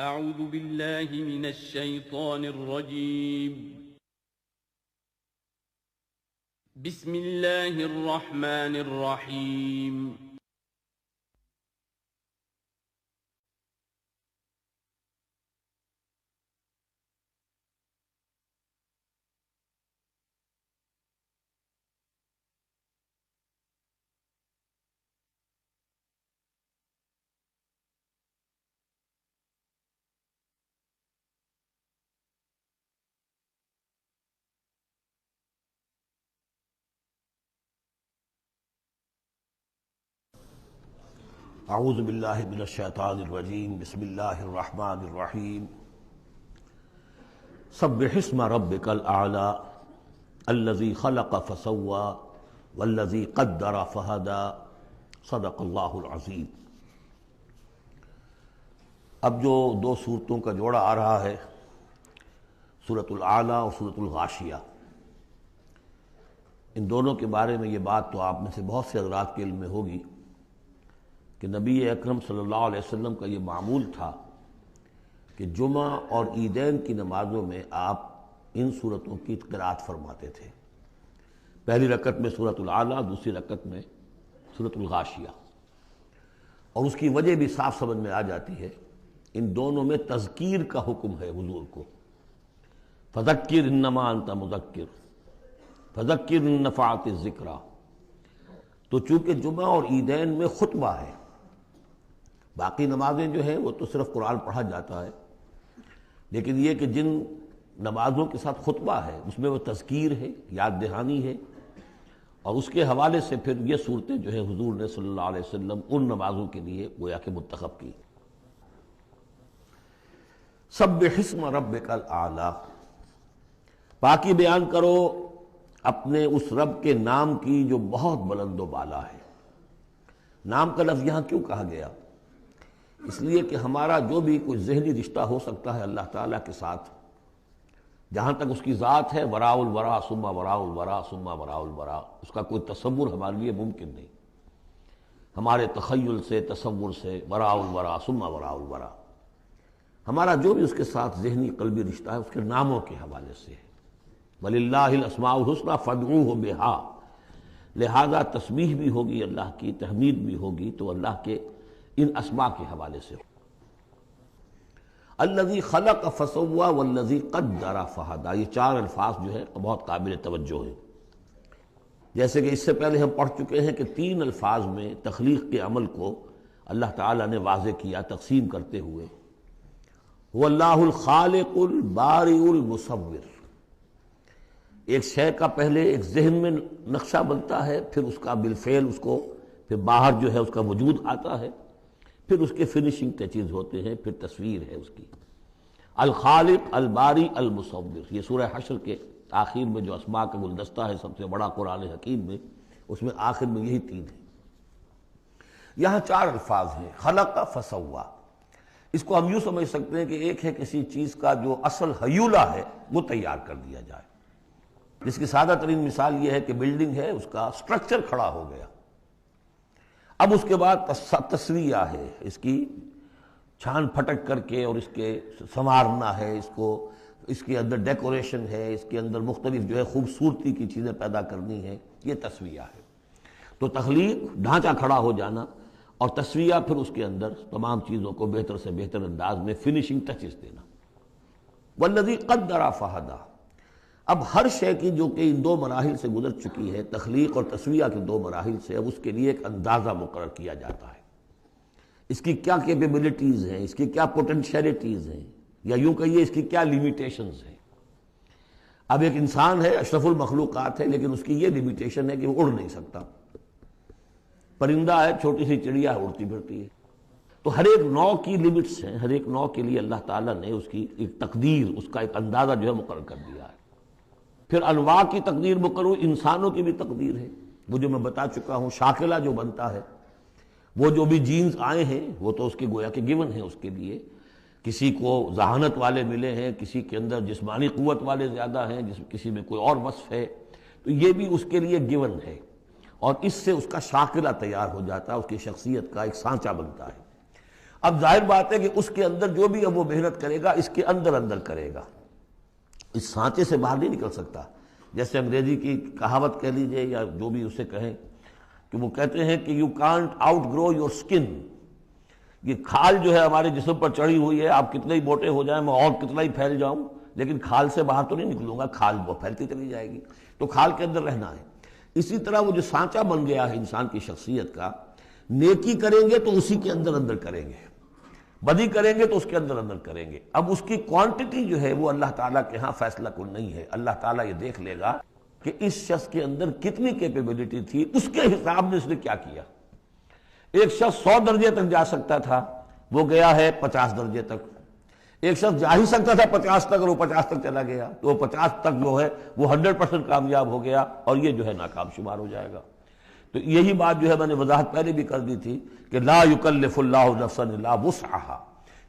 اعوذ باللہ من الشیطان الرجیم بسم اللہ الرحمن الرحیم اعوذ باللہ من الشیطان الرجیم بسم اللہ الرحمن الرحیم سبح اسم ربک الاعلی الذی خلق فسوی والذی قدر فہدی صدق اللہ العظیم۔ اب جو دو صورتوں کا جوڑا آ رہا ہے، سورۃ الاعلی اور سورۃ الغاشیہ، ان دونوں کے بارے میں یہ بات تو آپ میں سے بہت سے حضرات کے علم میں ہوگی کہ نبی اکرم صلی اللہ علیہ وسلم کا یہ معمول تھا کہ جمعہ اور عیدین کی نمازوں میں آپ ان صورتوں کی قرأت فرماتے تھے، پہلی رکعت میں سورۃ الاعلی، دوسری رکعت میں سورۃ الغاشیہ، اور اس کی وجہ بھی صاف سمجھ میں آ جاتی ہے۔ ان دونوں میں تذکیر کا حکم ہے حضور کو، فذکر انما انت مذکر فذکر ان نفعت الذکریٰ۔ تو چونکہ جمعہ اور عیدین میں خطبہ ہے، باقی نمازیں جو ہیں وہ تو صرف قرآن پڑھا جاتا ہے، لیکن یہ کہ جن نمازوں کے ساتھ خطبہ ہے اس میں وہ تذکیر ہے، یاد دہانی ہے، اور اس کے حوالے سے پھر یہ صورتیں جو ہیں حضور نے صلی اللہ علیہ وسلم ان نمازوں کے لیے گویا کہ منتخب کی۔ سبح اسم ربک الاعلی، پاکی بیان کرو اپنے اس رب کے نام کی جو بہت بلند و بالا ہے۔ نام کا لفظ یہاں کیوں کہا گیا؟ اس لیے کہ ہمارا جو بھی کوئی ذہنی رشتہ ہو سکتا ہے اللہ تعالیٰ کے ساتھ، جہاں تک اس کی ذات ہے، وراء الورا ثم وراء الورا ثم وراء الورا، اس کا کوئی تصور ہمارے لیے ممکن نہیں، ہمارے تخیل سے، تصور سے، وراء الورا ثم وراء الورا، ہمارا جو بھی اس کے ساتھ ذہنی قلبی رشتہ ہے اس کے ناموں کے حوالے سے ہے۔ وَلِلَّهِ الْأَسْمَاءُ الْحُسْنَىٰ فَادْعُوهُ بِهَا، لہذا تسبیح بھی ہوگی اللہ کی، تحمید بھی ہوگی تو اللہ کے ان اسماء کے حوالے سے۔ الذی خلق فسوی والذی قدر فہدی، یہ چار الفاظ جو ہے بہت قابل توجہ ہیں۔ جیسے کہ اس سے پہلے ہم پڑھ چکے ہیں کہ تین الفاظ میں تخلیق کے عمل کو اللہ تعالیٰ نے واضح کیا تقسیم کرتے ہوئے۔ هو اللہ الخالق البارئ المصور، ایک شے کا پہلے ایک ذہن میں نقشہ بنتا ہے، پھر اس کا بالفعل اس کو پھر باہر جو ہے اس کا وجود آتا ہے، پھر اس کے فنشنگ ٹچز ہوتے ہیں، پھر تصویر ہے اس کی۔ الخالق الباری المصور، یہ سورہ حشر کے آخر میں جو اسماء کا گلدستہ ہے سب سے بڑا قرآن حکیم میں، اس میں آخر میں یہی تین ہیں۔ یہاں چار الفاظ ہیں، خلق فسوا۔ اس کو ہم یوں سمجھ سکتے ہیں کہ ایک ہے کسی چیز کا جو اصل حیولہ ہے وہ تیار کر دیا جائے، جس کی سادہ ترین مثال یہ ہے کہ بلڈنگ ہے، اس کا سٹرکچر کھڑا ہو گیا، اب اس کے بعد تسویہ ہے، اس کی چھان پھٹک کر کے اور اس کے سنوارنا ہے، اس کو، اس کے اندر ڈیکوریشن ہے، اس کے اندر مختلف جو ہے خوبصورتی کی چیزیں پیدا کرنی ہے، یہ تسویہ ہے۔ تو تخلیق ڈھانچہ کھڑا ہو جانا، اور تسویہ پھر اس کے اندر تمام چیزوں کو بہتر سے بہتر انداز میں فنشنگ ٹچز دینا۔ والذی قدر فہدی، اب ہر شے کی جو کہ ان دو مراحل سے گزر چکی ہے، تخلیق اور تسویہ کے دو مراحل سے، اب اس کے لیے ایک اندازہ مقرر کیا جاتا ہے، اس کی کیا کیپیبلٹیز ہیں، اس کی کیا پوٹینشیلٹیز ہیں، یا یوں کہیے اس کی کیا لیمیٹیشنز ہیں۔ اب ایک انسان ہے، اشرف المخلوقات ہے، لیکن اس کی یہ لیمیٹیشن ہے کہ وہ اڑ نہیں سکتا۔ پرندہ ہے، چھوٹی سی چڑیا اڑتی پھرتی ہے۔ تو ہر ایک نوع کی لیمٹس ہیں، ہر ایک نوع کے لیے اللہ تعالیٰ نے اس کی ایک تقدیر، اس کا ایک اندازہ جو ہے مقرر کر دیا ہے۔ پھر انواع کی تقدیر مقرر، انسانوں کی بھی تقدیر ہے، وہ جو میں بتا چکا ہوں، شاکلہ جو بنتا ہے، وہ جو بھی جینز آئے ہیں وہ تو اس کے گویا کہ گیون ہیں اس کے لیے، کسی کو ذہانت والے ملے ہیں، کسی کے اندر جسمانی قوت والے زیادہ ہیں، کسی میں کوئی اور وصف ہے، تو یہ بھی اس کے لیے گیون ہے، اور اس سے اس کا شاکلہ تیار ہو جاتا ہے، اس کی شخصیت کا ایک سانچہ بنتا ہے۔ اب ظاہر بات ہے کہ اس کے اندر جو بھی اب وہ محنت کرے گا اس کے اندر اندر کرے گا، اس سانچے سے باہر نہیں نکل سکتا۔ جیسے انگریزی کی کہاوت کہہ لیجئے یا جو بھی اسے کہیں کہ وہ کہتے ہیں کہ you can't outgrow your skin, یہ کھال جو ہے ہمارے جسم پر چڑھی ہوئی ہے، آپ کتنے ہی موٹے ہو جائیں، میں اور کتنا ہی پھیل جاؤں، لیکن کھال سے باہر تو نہیں نکلوں گا، کھال وہ پھیلتی چلی جائے گی، تو کھال کے اندر رہنا ہے۔ اسی طرح وہ جو سانچہ بن گیا ہے انسان کی شخصیت کا، نیکی کریں گے تو اسی کے اندر اندر کریں گے، بدی کریں گے تو اس کے اندر اندر کریں گے۔ اب اس کی کوانٹٹی جو ہے وہ اللہ تعالیٰ کے ہاں فیصلہ کن نہیں ہے، اللہ تعالیٰ یہ دیکھ لے گا کہ اس شخص کے اندر کتنی کیپیبلٹی تھی، اس کے حساب میں اس نے کیا کیا۔ ایک شخص 100 درجے تک جا سکتا تھا، وہ گیا ہے 50 درجے تک۔ ایک شخص جا ہی سکتا تھا 50 تک اور وہ 50 تک چلا گیا، تو وہ 50 تک جو ہے وہ 100% کامیاب ہو گیا، اور یہ جو ہے ناکام شمار ہو جائے گا۔ تو یہی بات جو ہے میں نے وضاحت پہلے بھی کر دی تھی کہ لا یکلف اللہ نفسا الا وسعها،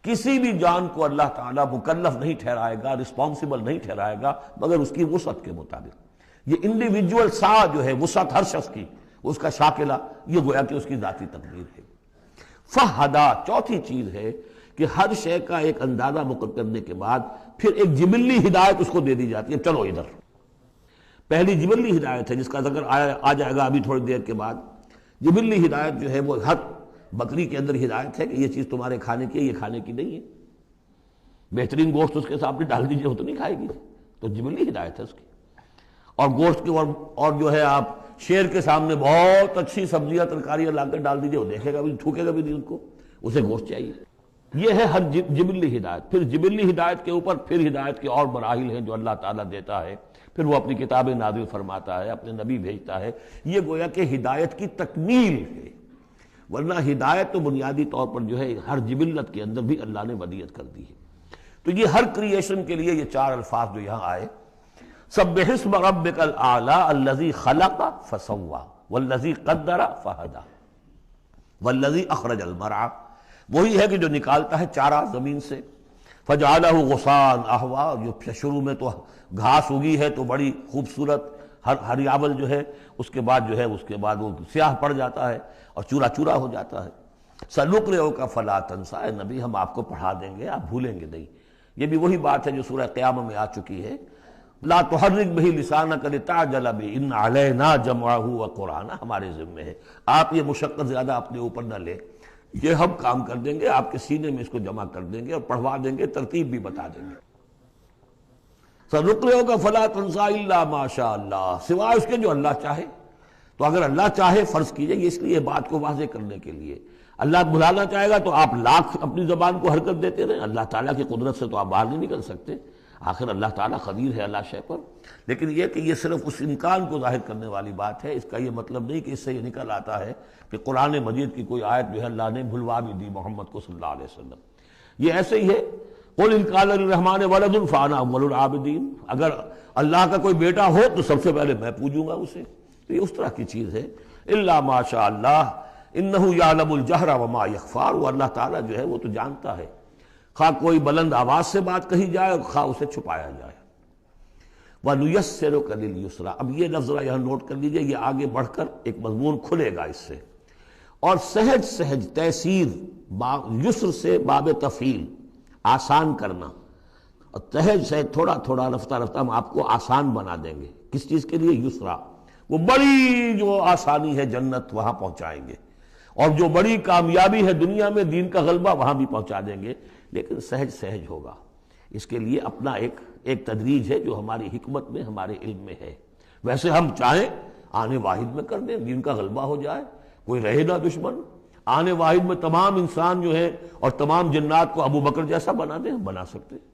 کسی بھی جان کو اللہ تعالیٰ مکلف نہیں ٹھہرائے گا، رسپانسبل نہیں ٹھہرائے گا مگر اس کی وسعت کے مطابق۔ یہ انڈیویجول سا جو ہے وسعت ہر شخص کی، اس کا شاکلہ، یہ گویا کہ اس کی ذاتی تقدیر ہے۔ فہدا، چوتھی چیز ہے کہ ہر شے کا ایک اندازہ مقرر کرنے کے بعد پھر ایک جبلی ہدایت اس کو دے دی جاتی ہے، چلو ادھر۔ پہلی جبلی ہدایت ہے جس کا ذکر آ جائے گا ابھی تھوڑی دیر کے بعد۔ جبلی ہدایت جو ہے وہ ہر بکری کے اندر ہدایت ہے کہ یہ چیز تمہارے کھانے کی ہے، یہ کھانے کی نہیں ہے۔ بہترین گوشت اس کے سامنے ڈال دیجئے وہ تو نہیں کھائے گی، تو جبلی ہدایت ہے اس کی۔ اور گوشت کے اور جو ہے آپ شیر کے سامنے بہت اچھی سبزیاں ترکاریاں لا کر ڈال دیجئے، وہ دیکھے گا بھی، تھوکے گا بھی نہیں، ان کو اسے گوشت چاہیے۔ یہ ہے ہر جبلی ہدایت۔ پھر جبلی ہدایت کے اوپر پھر ہدایت کے اور مراحل ہیں جو اللہ تعالیٰ دیتا ہے، پھر وہ اپنی کتابیں نازل فرماتا ہے، اپنے نبی بھیجتا ہے۔ یہ گویا کہ ہدایت کی تکمیل ہے، ورنہ ہدایت تو بنیادی طور پر جو ہے ہر جبلت کے اندر بھی اللہ نے ودیت کر دی ہے۔ تو یہ ہر کریشن کے لیے یہ 4 الفاظ جو یہاں آئے، سبح اسم ربک الاعلی الذی خلق فسوی والذی قدر فہدی والذی اخرج المرعی، وہی ہے کہ جو نکالتا ہے چارہ زمین سے، فجعلہ غثاء احوا، جو شروع میں تو گھاس اگی ہے تو بڑی خوبصورت ہریاول جو ہے، اس کے بعد وہ سیاہ پڑ جاتا ہے اور چورا چورا ہو جاتا ہے۔ سنقرئک فلا تنسیٰ، اے نبی ہم آپ کو پڑھا دیں گے، آپ بھولیں گے نہیں۔ یہ بھی وہی بات ہے جو سورہ قیامہ میں آ چکی ہے، لا تحرک بہ لسانک لتعجل بہ ان علینا جمعہ وقرآنہ، ہمارے ذمہ ہے، آپ یہ مشقت زیادہ اپنے اوپر نہ لیں، یہ ہم کام کر دیں گے، آپ کے سینے میں اس کو جمع کر دیں گے اور پڑھوا دیں گے، ترتیب بھی بتا دیں گے۔ سنقرئک فلا تنسیٰ الا ما شاء اللہ، سوائے اس کے جو اللہ چاہے۔ تو اگر اللہ چاہے، فرض کیجئے یہ اس لیے بات کو واضح کرنے کے لیے، اللہ بلانا چاہے گا تو آپ لاکھ اپنی زبان کو حرکت دیتے رہیں، اللہ تعالیٰ کی قدرت سے تو آپ باہر نہیں نکل سکتے، آخر اللہ تعالیٰ قدیر ہے اللہ شے پر۔ لیکن یہ کہ یہ صرف اس امکان کو ظاہر کرنے والی بات ہے، اس کا یہ مطلب نہیں کہ اس سے یہ نکل آتا ہے کہ قرآن مجید کی کوئی آیت جو ہے اللہ نے بھلوا بھی دی محمد کو صلی اللہ علیہ وسلم۔ یہ ایسے ہی ہے، قل ان کان للرحمن ولد فانا اول العابدین، اگر اللہ کا کوئی بیٹا ہو تو سب سے پہلے میں پوجوں گا اسے۔ تو یہ اس طرح کی چیز ہے، الا ما شاء اللہ انہ یعلم الجہر وما یخفی، وہ اللہ تعالیٰ جو ہے وہ تو جانتا ہے، خواہ کوئی بلند آواز سے بات کہی جائے اور خواہ اسے چھپایا جائے۔ وَنُيَسِّرُكَ لِلْيُسْرَىٰ، اب یہ لفظ ذرا یہاں نوٹ کر لیجئے، یہ آگے بڑھ کر ایک مضمون کھلے گا اس سے۔ اور سہج سہج تیسیر، یسر سے باب تفعیل، آسان کرنا، اور سہج سہج تھوڑا تھوڑا رفتہ رفتہ ہم آپ کو آسان بنا دیں گے۔ کس چیز کے لیے؟ یسرا، وہ بڑی جو آسانی ہے جنت وہاں پہنچائیں گے، اور جو بڑی کامیابی ہے دنیا میں دین کا غلبہ وہاں بھی پہنچا دیں گے، لیکن سہج سہج ہوگا۔ اس کے لیے اپنا ایک تدریج ہے جو ہماری حکمت میں، ہمارے علم میں ہے۔ ویسے ہم چاہیں آنے واحد میں کر دیں، دین کا غلبہ ہو جائے، کوئی رہے نہ دشمن، آنے واحد میں تمام انسان جو ہے اور تمام جنات کو ابو بکر جیسا بنا دیں، ہم بنا سکتے ہیں۔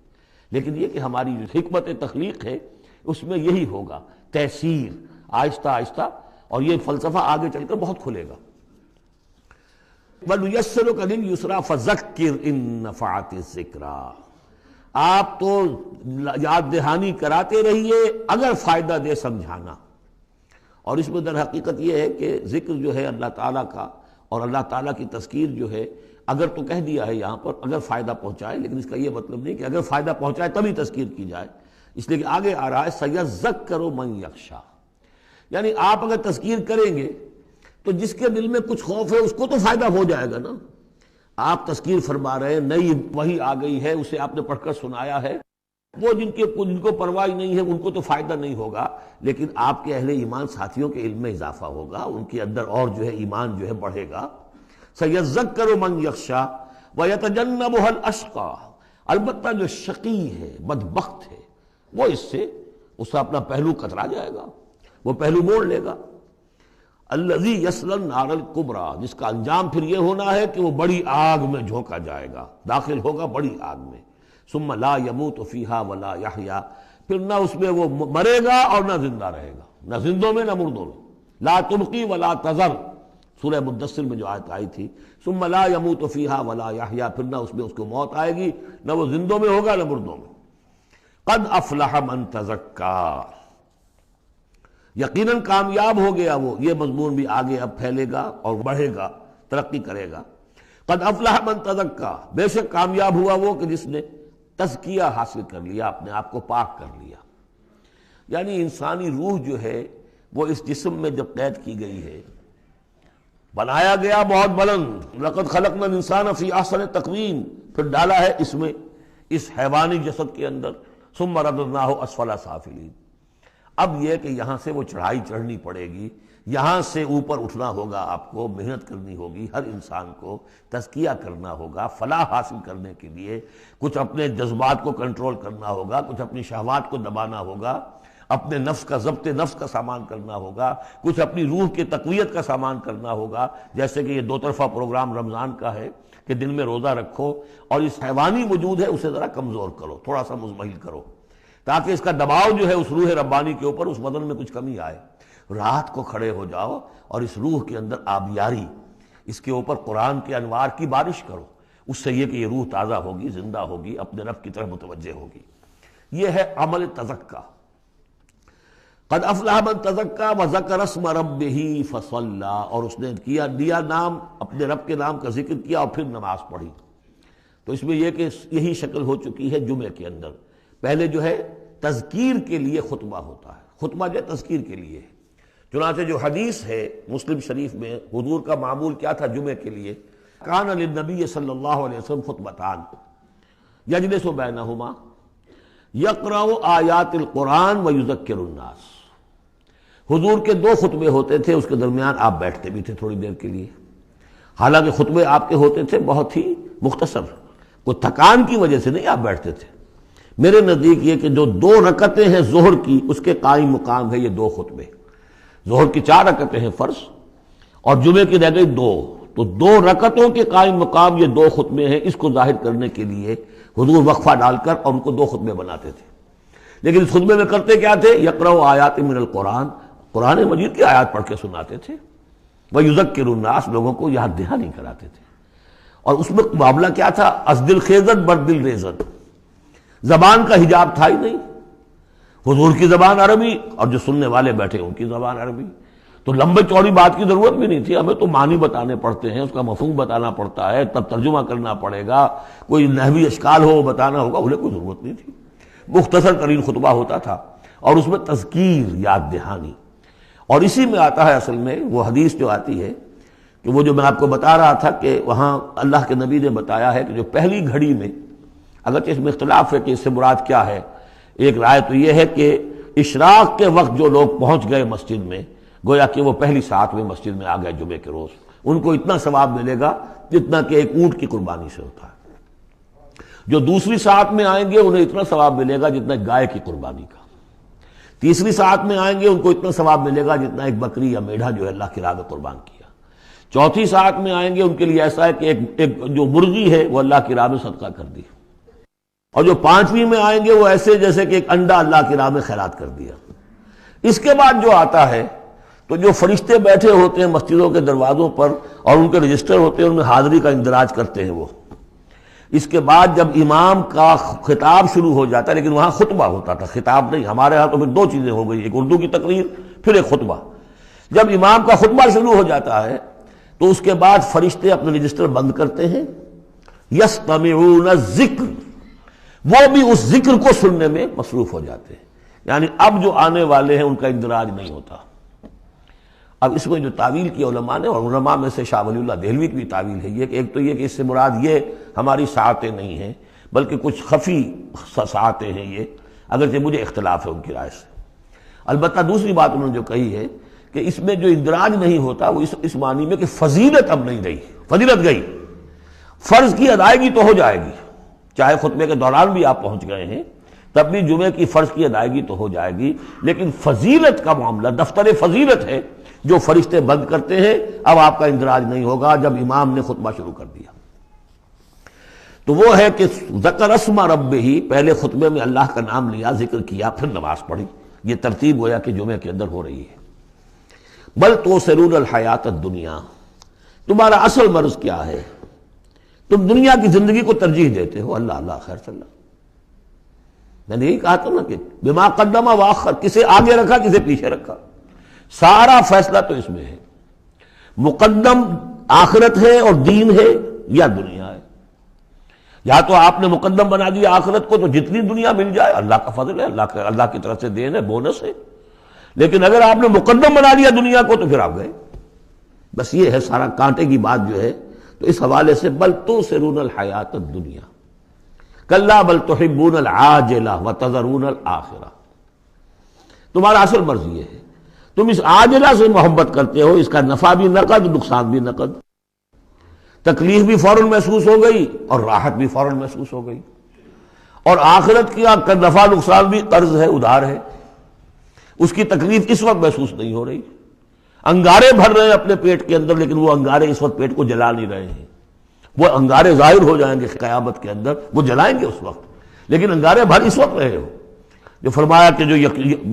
لیکن یہ کہ ہماری حکمت تخلیق ہے اس میں یہی ہوگا، تیسیر، آہستہ آہستہ، اور یہ فلسفہ آگے چل کر بہت کھلے گا۔ وَنُيَسِّرُكَ لِلْيُسْرَىٰ فَذَكِّرْ إِن نَّفَعَتِ الذِّكْرَىٰ، آپ تو یاد دہانی کراتے رہیے اگر فائدہ دے سمجھانا۔ اور اس میں در حقیقت یہ ہے کہ ذکر جو ہے اللہ تعالیٰ کا اور اللہ تعالیٰ کی تذکیر جو ہے، اگر تو کہہ دیا ہے یہاں پر اگر فائدہ پہنچائے، لیکن اس کا یہ مطلب نہیں کہ اگر فائدہ پہنچائے تبھی تذکیر کی جائے، اس لیے کہ آگے آ رہا ہے سَيَذَّكَّرُ مَن يَخْشَىٰ، یعنی آپ اگر تذکیر کریں گے تو جس کے دل میں کچھ خوف ہے اس کو تو فائدہ ہو جائے گا نا۔ آپ تذکیر فرما رہے ہیں، نئی وحی آ گئی ہے، اسے آپ نے پڑھ کر سنایا ہے، وہ جن کو پرواہ نہیں ہے ان کو تو فائدہ نہیں ہوگا، لیکن آپ کے اہل ایمان ساتھیوں کے علم میں اضافہ ہوگا، ان کے اندر اور جو ہے ایمان جو ہے بڑھے گا۔ سَيَذَّكَّرُ مَن يَخْشَىٰ وَيَتَجَنَّبُهَا الْأَشْقَىٰ، البتہ جو شقی ہے، بدبخت ہے، وہ اس کا اپنا پہلو کترا جائے گا، وہ پہلو موڑ لے گا۔ الذی یصلی النار الکبریٰ، جس کا انجام پھر یہ ہونا ہے کہ وہ بڑی آگ میں جھونکا جائے گا، داخل ہوگا بڑی آگ میں۔ ثم لا یموت فیہا ولا یحییٰ، پھر نہ اس میں وہ مرے گا اور نہ زندہ رہے گا، نہ زندوں میں نہ مردوں میں۔ لا تبقی ولا تذر، سورہ مدثر میں جو آیت آئی تھی، ثم لا یموت فیہا ولا یحییٰ، پھر نہ اس میں اس کو موت آئے گی، نہ وہ زندوں میں ہوگا نہ مردوں میں۔ قد افلح من تزکیٰ، یقیناً کامیاب ہو گیا وہ، یہ مضمون بھی آگے اب پھیلے گا اور بڑھے گا، ترقی کرے گا۔ قد افلح من تزکیٰ، بے شک کامیاب ہوا وہ کہ جس نے تزکیہ حاصل کر لیا، اپنے آپ کو پاک کر لیا۔ یعنی انسانی روح جو ہے وہ اس جسم میں جب قید کی گئی ہے، بنایا گیا بہت بلند، لقد خلقنا الانسان فی احسن تقویم، پھر ڈالا ہے اس میں، اس حیوانی جسد کے اندر، ثم رددناہ اسفل سافلین۔ اب یہ کہ یہاں سے وہ چڑھائی چڑھنی پڑے گی، یہاں سے اوپر اٹھنا ہوگا، آپ کو محنت کرنی ہوگی، ہر انسان کو تزکیہ کرنا ہوگا، فلاح حاصل کرنے کے لیے کچھ اپنے جذبات کو کنٹرول کرنا ہوگا، کچھ اپنی شہوات کو دبانا ہوگا، اپنے نفس کا ضبط نفس کا سامان کرنا ہوگا، کچھ اپنی روح کی تقویت کا سامان کرنا ہوگا، جیسے کہ یہ دو طرفہ پروگرام رمضان کا ہے کہ دن میں روزہ رکھو اور اس حیوانی وجود ہے اسے ذرا کمزور کرو، تھوڑا سا مزمحل کرو، تاکہ اس کا دباؤ جو ہے اس روح ربانی کے اوپر، اس بدن میں کچھ کمی آئے۔ رات کو کھڑے ہو جاؤ اور اس روح کے اندر آبیاری، اس کے اوپر قرآن کے انوار کی بارش کرو، اس سے یہ کہ یہ روح تازہ ہوگی، زندہ ہوگی، اپنے رب کی طرف متوجہ ہوگی۔ یہ ہے عمل تزکیٰ۔ قد افلح من تزکیٰ وذکر اسم ربہ فصلی، اور اس نے دیا نام، اپنے رب کے نام کا ذکر کیا اور پھر نماز پڑھی۔ تو اس میں یہ کہ یہی شکل ہو چکی ہے جمعے کے اندر۔ پہلے جو ہے تذکیر کے لیے خطبہ ہوتا ہے، خطبہ جو ہے تذکیر کے لیے ہے۔ چنانچہ جو حدیث ہے مسلم شریف میں، حضور کا معمول کیا تھا جمعے کے لیے؟ کان للنبی صلی اللہ علیہ وسلم خطبتان یجلس بینہما یقرأ آیات القرآن ویذکر الناس۔ حضور کے دو خطبے ہوتے تھے، اس کے درمیان آپ بیٹھتے بھی تھے تھوڑی دیر کے لیے، حالانکہ خطبے آپ کے ہوتے تھے بہت ہی مختصر، کوئی تھکان کی وجہ سے نہیں آپ بیٹھتے تھے۔ میرے نزدیک یہ کہ جو 2 رکعتیں ہیں ظہر کی، اس کے قائم مقام ہے یہ 2 خطبے۔ ظہر کی 4 رکعتیں ہیں فرض، اور جمعے کی رہ گئی 2، تو 2 رکعتوں کے قائم مقام یہ 2 خطبے ہیں۔ اس کو ظاہر کرنے کے لیے حضور وقفہ ڈال کر اور ان کو 2 خطبے بناتے تھے، لیکن اس خطبے میں کرتے کیا تھے؟ یقرأ آیات من القرآن، قرآن مجید کی آیات پڑھ کے سناتے تھے، ویذکر الناس، لوگوں کو یاد دہانی کراتے تھے۔ اور اس میں معاملہ کیا تھا؟ از دل خیزت بر دل ریزت، زبان کا حجاب تھا ہی نہیں، حضور کی زبان عربی اور جو سننے والے بیٹھے ان کی زبان عربی، تو لمبے چوڑی بات کی ضرورت بھی نہیں تھی، ہمیں تو معنی بتانے پڑتے ہیں، اس کا مفہوم بتانا پڑتا ہے، تب ترجمہ کرنا پڑے گا، کوئی نحوی اشکال ہو وہ بتانا ہوگا، انہیں کوئی ضرورت نہیں تھی، مختصر ترین خطبہ ہوتا تھا، اور اس میں تذکیر، یاد دہانی۔ اور اسی میں آتا ہے اصل میں وہ حدیث جو آتی ہے کہ وہ جو میں آپ کو بتا رہا تھا کہ وہاں اللہ کے نبی نے بتایا ہے کہ جو پہلی گھڑی میں، اگرچہ اس میں اختلاف ہے کہ اس سے مراد کیا ہے، ایک رائے تو یہ ہے کہ اشراق کے وقت جو لوگ پہنچ گئے مسجد میں، گویا کہ وہ پہلی ساعت میں مسجد میں آ گئے جمعے کے روز، ان کو اتنا ثواب ملے گا جتنا کہ ایک اونٹ کی قربانی سے ہوتا ہے۔ جو دوسری ساعت میں آئیں گے انہیں اتنا ثواب ملے گا جتنا ایک گائے کی قربانی کا۔ تیسری ساعت میں آئیں گے ان کو اتنا ثواب ملے گا جتنا ایک بکری یا میڑھا جو ہے اللہ کی راہ میں قربان کیا۔ چوتھی ساعت میں آئیں گے ان کے لیے ایسا ہے کہ ایک جو مرغی ہے وہ اللہ کی راہ میں صدقہ کر دی، اور جو 5ویں میں آئیں گے وہ ایسے جیسے کہ ایک انڈا اللہ کی راہ میں خیرات کر دیا۔ اس کے بعد جو آتا ہے تو جو فرشتے بیٹھے ہوتے ہیں مسجدوں کے دروازوں پر اور ان کے رجسٹر ہوتے ہیں، ان میں حاضری کا اندراج کرتے ہیں وہ۔ اس کے بعد جب امام کا خطاب شروع ہو جاتا ہے، لیکن وہاں خطبہ ہوتا تھا، خطاب نہیں، ہمارے ہاں تو پھر 2 چیزیں ہو گئی، ایک اردو کی تقریر پھر ایک خطبہ۔ جب امام کا خطبہ شروع ہو جاتا ہے تو اس کے بعد فرشتے اپنے رجسٹر بند کرتے ہیں، یستمعون الذکر، وہ بھی اس ذکر کو سننے میں مصروف ہو جاتے ہیں، یعنی اب جو آنے والے ہیں ان کا اندراج نہیں ہوتا۔ اب اس میں جو تعویل کی علماء نے، اور علماء میں سے شاہ ولی اللہ دہلوی کی بھی تعویل ہے یہ کہ ایک تو یہ کہ اس سے مراد یہ ہماری ساعتیں نہیں ہیں بلکہ کچھ خفی ساعتیں ہیں یہ، اگرچہ مجھے اختلاف ہے ان کی رائے سے۔ البتہ دوسری بات انہوں نے جو کہی ہے کہ اس میں جو اندراج نہیں ہوتا وہ اس معنی میں کہ فضیلت اب نہیں رہی، فضیلت گئی، فرض کی ادائیگی تو ہو جائے گی، چاہے خطبے کے دوران بھی آپ پہنچ گئے ہیں تب بھی جمعے کی فرض کی ادائیگی تو ہو جائے گی، لیکن فضیلت کا معاملہ دفتر فضیلت ہے جو فرشتے بند کرتے ہیں، اب آپ کا اندراج نہیں ہوگا جب امام نے خطبہ شروع کر دیا۔ تو وہ ہے کہ ذکر اسم ربہ، پہلے خطبے میں اللہ کا نام لیا، ذکر کیا، پھر نماز پڑھی، یہ ترتیب گویا کہ جمعے کے اندر ہو رہی ہے۔ بل تؤثرون الحیات الدنیا، تمہارا اصل مرض کیا ہے؟ تم دنیا کی زندگی کو ترجیح دیتے ہو۔ اللہ اللہ خیر صلی اللہ، میں نے یہی کہا تھا نا کہ بما قدم واخر، کسے آگے رکھا کسے پیچھے رکھا، سارا فیصلہ تو اس میں ہے۔ مقدم آخرت ہے اور دین ہے یا دنیا ہے؟ یا تو آپ نے مقدم بنا دیا آخرت کو تو جتنی دنیا مل جائے اللہ کا فضل ہے، اللہ کی طرف سے دین ہے، بونس ہے، لیکن اگر آپ نے مقدم بنا دیا دنیا کو تو پھر آپ گئے۔ بس یہ ہے سارا کانٹے کی بات جو ہے۔ تو اس حوالے سے بل تؤثرون الحیات الدنیا کلا بل تحبون العاجلہ وتذرون الآخرہ، تمہارا اصل مرض یہ ہے، تم اس عاجلہ سے محبت کرتے ہو، اس کا نفع بھی نقد نقصان بھی نقد، تکلیف بھی فوراً محسوس ہو گئی اور راحت بھی فوراً محسوس ہو گئی، اور آخرت کا نفع نقصان بھی قرض ہے، ادھار ہے، اس کی تکلیف اس وقت محسوس نہیں ہو رہی، انگارے بھر رہے ہیں اپنے پیٹ کے اندر لیکن وہ انگارے اس وقت پیٹ کو جلا نہیں رہے ہیں، وہ انگارے ظاہر ہو جائیں گے قیامت کے اندر، وہ جلائیں گے اس وقت، لیکن انگارے بھر اس وقت رہے ہو۔ جو فرمایا کہ جو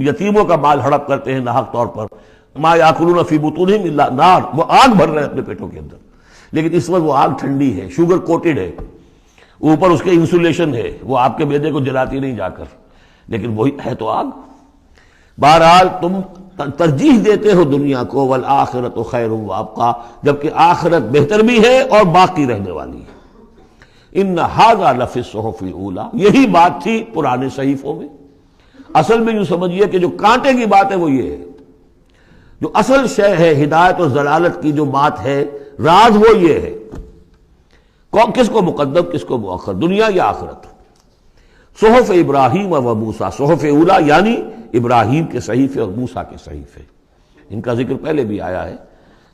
یتیموں کا مال ہڑپ کرتے ہیں ناحق طور پر، ما یاکلون فی بطونہم الا نار، وہ آگ بھر رہے ہیں اپنے پیٹوں کے اندر، لیکن اس وقت وہ آگ ٹھنڈی ہے، شوگر کوٹڈ ہے، اوپر اس کے انسولیشن ہے، وہ آپ کے معدے کو جلاتی نہیں جا کر، لیکن وہی ہے تو آگ۔ بہرحال تم ترجیح دیتے ہو دنیا کو، والآخرۃ خیر وابقیٰ، جبکہ آخرت بہتر بھی ہے اور باقی رہنے والی ہے۔ ان ھذا لفی الصحف الاولی، یہی بات تھی پرانے صحیفوں میں۔ اصل میں یوں سمجھیے کہ جو کانٹے کی بات ہے وہ یہ ہے، جو اصل شے ہے ہدایت اور ضلالت کی جو بات ہے، راز وہ یہ ہے، کس کو مقدم کس کو مؤخر، دنیا یا آخرت۔ صحف ابراہیم و موسیٰ، صحف اولا یعنی ابراہیم کے صحیفے اور موسیٰ کے صحیفے، ان کا ذکر پہلے بھی آیا ہے،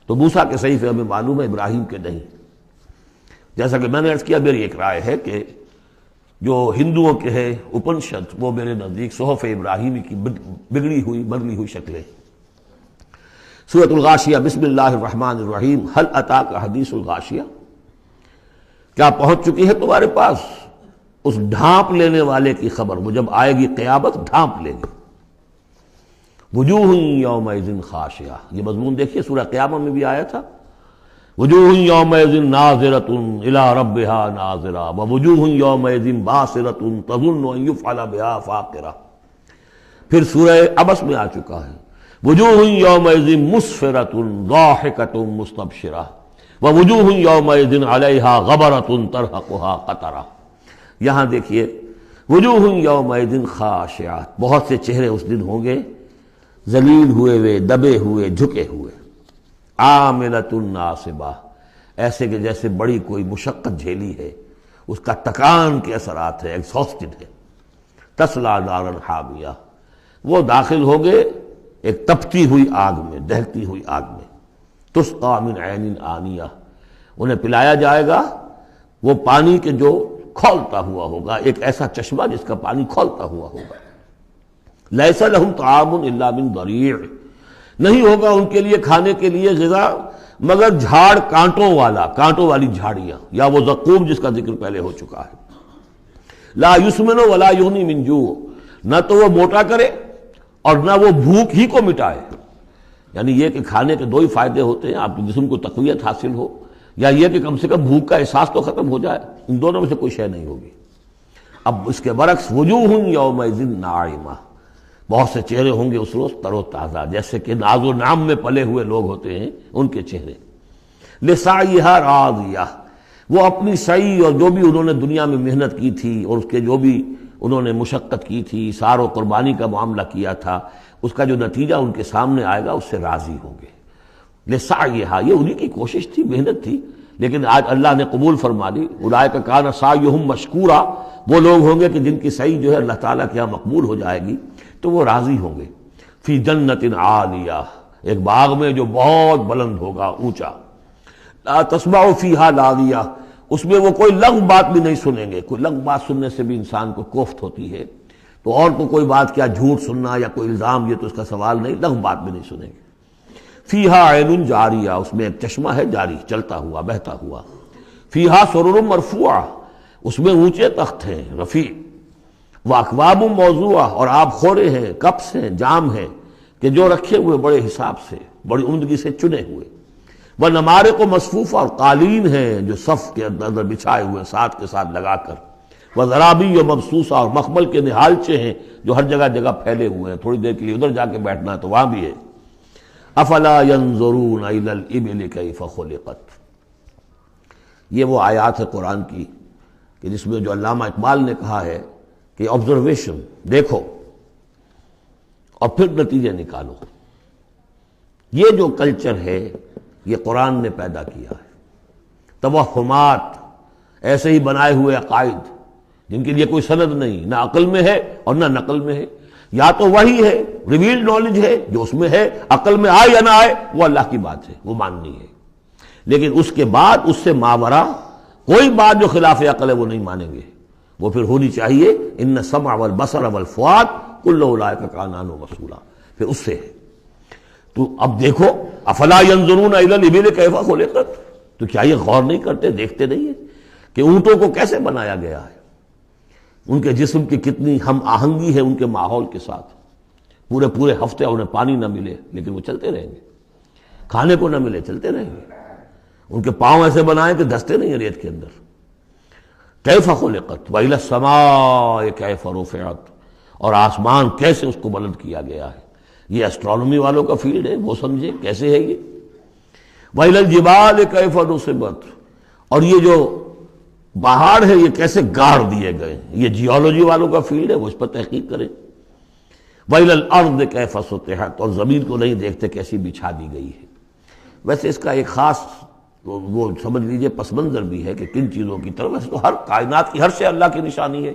تو موسیٰ کے صحیفے ہمیں معلوم ہے، ابراہیم کے نہیں۔ جیسا کہ میں نے عرض کیا، میری ایک رائے ہے کہ جو ہندوؤں کے ہے اپنشد، وہ میرے نزدیک صحف ابراہیمی کی بگڑی ہوئی بدلی ہوئی شکلیں۔ سورۃ الغاشیہ، بسم اللہ الرحمن الرحیم، هل اتاک حدیث الغاشیہ، کیا پہنچ چکی ہے تمہارے پاس اس ڈھانپ لینے والے کی خبر، وہ جب آئے گی قیامت ڈھانپ لے گی۔ وجوہ یومئذ خاشعہ، یہ مضمون دیکھیے سورہ قیامہ میں بھی آیا تھا، وجوہ یومئذ ناظرۃ الی ربہا ناظرہ ووجوہ یومئذ باسرۃ تظن ان یفعل بہا فاقرہ۔ پھر سورہ عبس میں آ چکا ہے، وجوہ یومئذ مسفرۃ ضاحکۃ مستبشرہ ووجوہ یومئذ علیہا غبرۃ ترہقہا قطرہ۔ یہاں دیکھیے وجوہ یومئذ خاشعہ، بہت سے چہرے اس دن ہوں گے ذلیل ہوئے دبے ہوئے جھکے ہوئے، عاملۃ ناصبہ، ایسے کہ جیسے بڑی کوئی مشقت جھیلی ہے، اس کا تکان کے اثرات ہے، ایگزاسٹڈ ہے۔ تصلیٰ نارا حامیہ، وہ داخل ہوں گے ایک تپتی ہوئی آگ میں، دہتی ہوئی آگ میں۔ تسقیٰ من عین آنیہ، انہیں پلایا جائے گا وہ پانی کے جو کھولتا ہوا ہوگا، ایک ایسا چشمہ جس کا پانی کھولتا ہوا ہوگا۔ لیس لہم طعام الا من ضریع، نہیں ہوگا ان کے لیے کھانے کے لیے غذا مگر جھاڑ کانٹوں والی جھاڑیاں، یا وہ زقوم جس کا ذکر پہلے ہو چکا ہے۔ لا یسمن ولا یغنی من جوع، نہ تو وہ موٹا کرے اور نہ وہ بھوک ہی کو مٹائے، یعنی یہ کہ کھانے کے دو ہی فائدے ہوتے ہیں، آپ کے جسم کو تقویت حاصل ہو، یا یہ کہ کم سے کم بھوک کا احساس تو ختم ہو جائے، ان دونوں میں سے کوئی شے نہیں ہوگی۔ اب اس کے برعکس وجوہ یومئذ ناعمہ، بہت سے چہرے ہوں گے اس روز تر و تازہ، جیسے کہ ناز و نعم میں پلے ہوئے لوگ ہوتے ہیں ان کے چہرے۔ لسعیہا راضیہ، وہ اپنی سعی اور جو بھی انہوں نے دنیا میں محنت کی تھی اور اس کے جو بھی انہوں نے مشقت کی تھی، اثار و قربانی کا معاملہ کیا تھا، اس کا جو نتیجہ ان کے سامنے آئے گا اس سے راضی ہوں گے۔ لسعیہا، یہ انہی کی کوشش تھی، محنت تھی، لیکن آج اللہ نے قبول فرما لی۔ اولئک کان سعیہم مشکورا، وہ لوگ ہوں گے کہ جن کی سعی جو ہے اللہ تعالیٰ کے یہاں مقبول ہو جائے گی تو وہ راضی ہوں گے۔ فی جنت عالیہ، ایک باغ میں جو بہت بلند ہوگا، اونچا۔ لا تسمع فیہا لاغیہ، اس میں وہ کوئی لغو بات بھی نہیں سنیں گے۔ کوئی لغو بات سننے سے بھی انسان کو کوفت ہوتی ہے، تو اور تو کوئی بات کیا جھوٹ سننا یا کوئی الزام، یہ تو اس کا سوال نہیں، لغو بات بھی نہیں سنیں گے۔ فیہا عین جاریہ، اس میں ایک چشمہ ہے جاری، چلتا ہوا، بہتا ہوا۔ فیہا سرر مرفوعہ، اس میں اونچے تخت ہیں رفیع۔ واکواب موضوعہ، اور آب خورے ہیں، کپس ہیں، جام ہیں کہ جو رکھے ہوئے بڑے حساب سے، بڑی عمدگی سے چنے ہوئے۔ ونمارق مصفوفہ، اور قالین ہیں جو صف کے اندر بچھائے ہوئے ساتھ کے ساتھ لگا کر۔ وزرابی مبسوسہ، اور مخمل کے نہالچے ہیں جو ہر جگہ جگہ پھیلے ہوئے ہیں، تھوڑی دیر کے لیے ادھر جا کے بیٹھنا ہے تو وہاں بھی ہے۔ افلا ينظرون الى الابل كيف خلقت، یہ وہ آیات ہے قرآن کی کہ جس میں جو علامہ اقبال نے کہا ہے کہ آبزرویشن، دیکھو اور پھر نتیجے نکالو۔ یہ جو کلچر ہے یہ قرآن نے پیدا کیا ہے۔ توہمات، ایسے ہی بنائے ہوئے عقائد جن کے لیے کوئی سند نہیں، نہ عقل میں ہے اور نہ نقل میں ہے۔ یا تو وہی ہے، ریویلڈ نالج ہے جو اس میں ہے، عقل میں آئے یا نہ آئے وہ اللہ کی بات ہے، وہ ماننی ہے، لیکن اس کے بعد اس سے ماورا کوئی بات جو خلاف عقل ہے وہ نہیں مانیں گے۔ وہ پھر ہونی چاہیے ان السمع والبصر والفؤاد کل اولئک کان عنہ مسئولا، پھر اس سے ہے۔ تو اب دیکھو، افلا ينظرون الى الابل كيف خلقت، تو کیا یہ غور نہیں کرتے، دیکھتے نہیں ہیں کہ اونٹوں کو کیسے بنایا گیا ہے، ان کے جسم کی کتنی ہم آہنگی ہے ان کے ماحول کے ساتھ۔ پورے پورے ہفتے انہیں پانی نہ ملے لیکن وہ چلتے رہیں گے، کھانے کو نہ ملے چلتے رہیں گے۔ ان کے پاؤں ایسے بنائے کہ دھستے نہیں ہیں ریت کے اندر۔ کیف خلقت وإلی السماء کیف رفعت، اور آسمان کیسے اس کو بلند کیا گیا ہے۔ یہ اسٹرانومی والوں کا فیلڈ ہے، وہ سمجھے کیسے ہے یہ۔ وإلی الجبال کیف نصبت، اور یہ جو پہاڑ ہے یہ کیسے گاڑ دیے گئے، یہ جیولوجی والوں کا فیلڈ ہے، وہ اس پر تحقیق کریں۔ وإلی الارض کیف سطحت، اور زمین کو نہیں دیکھتے کیسی بچھا دی گئی ہے۔ ویسے اس کا ایک خاص وہ سمجھ لیجئے پس منظر بھی ہے کہ کن چیزوں کی طرف، ویسے تو ہر کائنات کی ہر شے اللہ کی نشانی ہے۔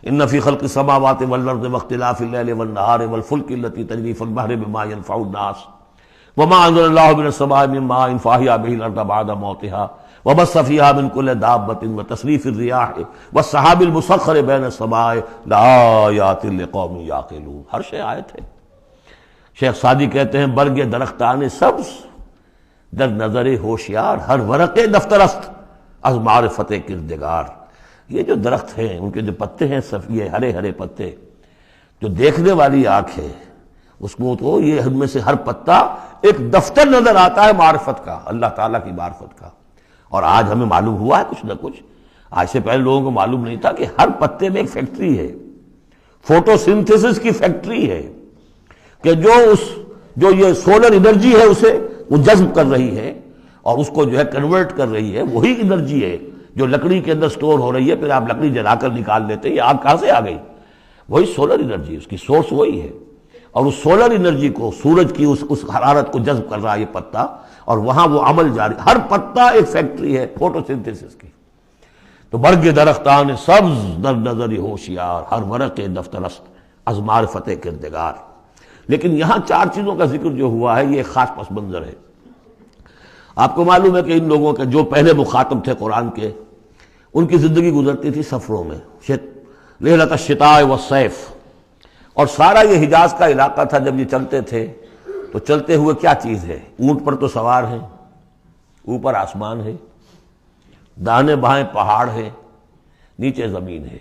ان فی خلق السماوات والارض واختلاف اللیل والنہار والفلک التی تجری فی البحر بما ينفع الناس وما انزل اللہ من السماء من ماء فاحیا به الارض بعد موتها وبث فيها من كل دابة وتصريف الرياح والسحاب المسخر بين السماء لآیات لقوم یعقلون، ہر شے آیت ہے۔ شیخ سعدی کہتے ہیں برگ درختان سبز در نظر ہوشیار، ہر ورق دفترست از معرفت کردگار۔ یہ جو درخت ہیں ان کے جو پتے ہیں سفید ہرے ہرے پتے، جو دیکھنے والی آنکھ ہے اس کو تو یہ ان میں سے ہر پتا ایک دفتر نظر آتا ہے معرفت کا، اللہ تعالیٰ کی معرفت کا۔ اور آج ہمیں معلوم ہوا ہے کچھ نہ کچھ، آج سے پہلے لوگوں کو معلوم نہیں تھا کہ ہر پتے میں ایک فیکٹری ہے، فوٹو سنتھسس کی فیکٹری ہے، کہ جو یہ سولر انرجی ہے اسے وہ جذب کر رہی ہے اور اس کو جو ہے کنورٹ کر رہی ہے، وہی انرجی ہے جو لکڑی کے اندر سٹور ہو رہی ہے، پھر آپ لکڑی جلا کر نکال لیتے ہیں، یہ آگ کہاں سے آ گئی؟ وہی سولر انرجی، اس کی سورس وہی ہے، اور اس سولر انرجی کو، سورج کی اس حرارت کو جذب کر رہا ہے یہ پتا، اور وہاں وہ عمل جاری، ہر پتا ایک فیکٹری ہے فوٹو سنتھسس کی۔ تو برگ درختان سبز در نظر ہوشیار، ہر ورق دفترست از معرفت کردگار۔ لیکن یہاں چار چیزوں کا ذکر جو ہوا ہے یہ ایک خاص پس منظر ہے۔ آپ کو معلوم ہے کہ ان لوگوں کے جو پہلے مخاطب تھے قرآن کے، ان کی زندگی گزرتی تھی سفروں میں، لیلۃ الشتاء والصیف، اور سارا یہ حجاز کا علاقہ تھا جب یہ چلتے تھے تو چلتے ہوئے کیا چیز ہے؟ اونٹ پر تو سوار ہیں، اوپر آسمان ہے، داہنے بائیں پہاڑ ہے، نیچے زمین ہے۔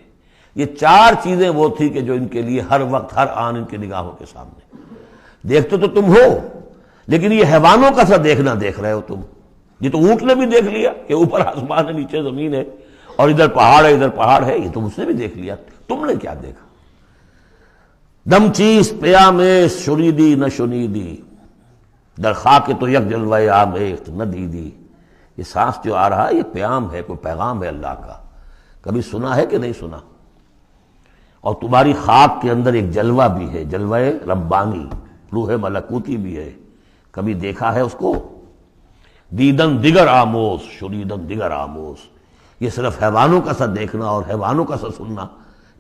یہ چار چیزیں وہ تھی کہ جو ان کے لیے ہر وقت ہر آن ان کی نگاہوں کے سامنے۔ دیکھتے تو تم ہو لیکن یہ حیوانوں کا سا دیکھنا دیکھ رہے ہو تم۔ یہ تو اونٹ نے بھی دیکھ لیا کہ اوپر آسمان ہے نیچے زمین ہے اور ادھر پہاڑ ہے ادھر پہاڑ ہے، یہ تو اس نے بھی دیکھ لیا، تم نے کیا دیکھا؟ دم چیز پیامِ شریدی نہ شنیدی در خاک تو یک جلوہ آمیخت نہ دیدی۔ یہ سانس جو آ رہا ہے یہ پیام ہے، کوئی پیغام ہے اللہ کا، کبھی سنا ہے کہ نہیں سنا؟ اور تمہاری خاک کے اندر ایک جلوہ بھی ہے، جلوہ ربانی، روح ملکوتی بھی ہے، کبھی دیکھا ہے اس کو؟ دیدن دیگر آموز شریدن دیگر آموز. یہ صرف حیوانوں کا سا دیکھنا اور حیوانوں کا سا سننا،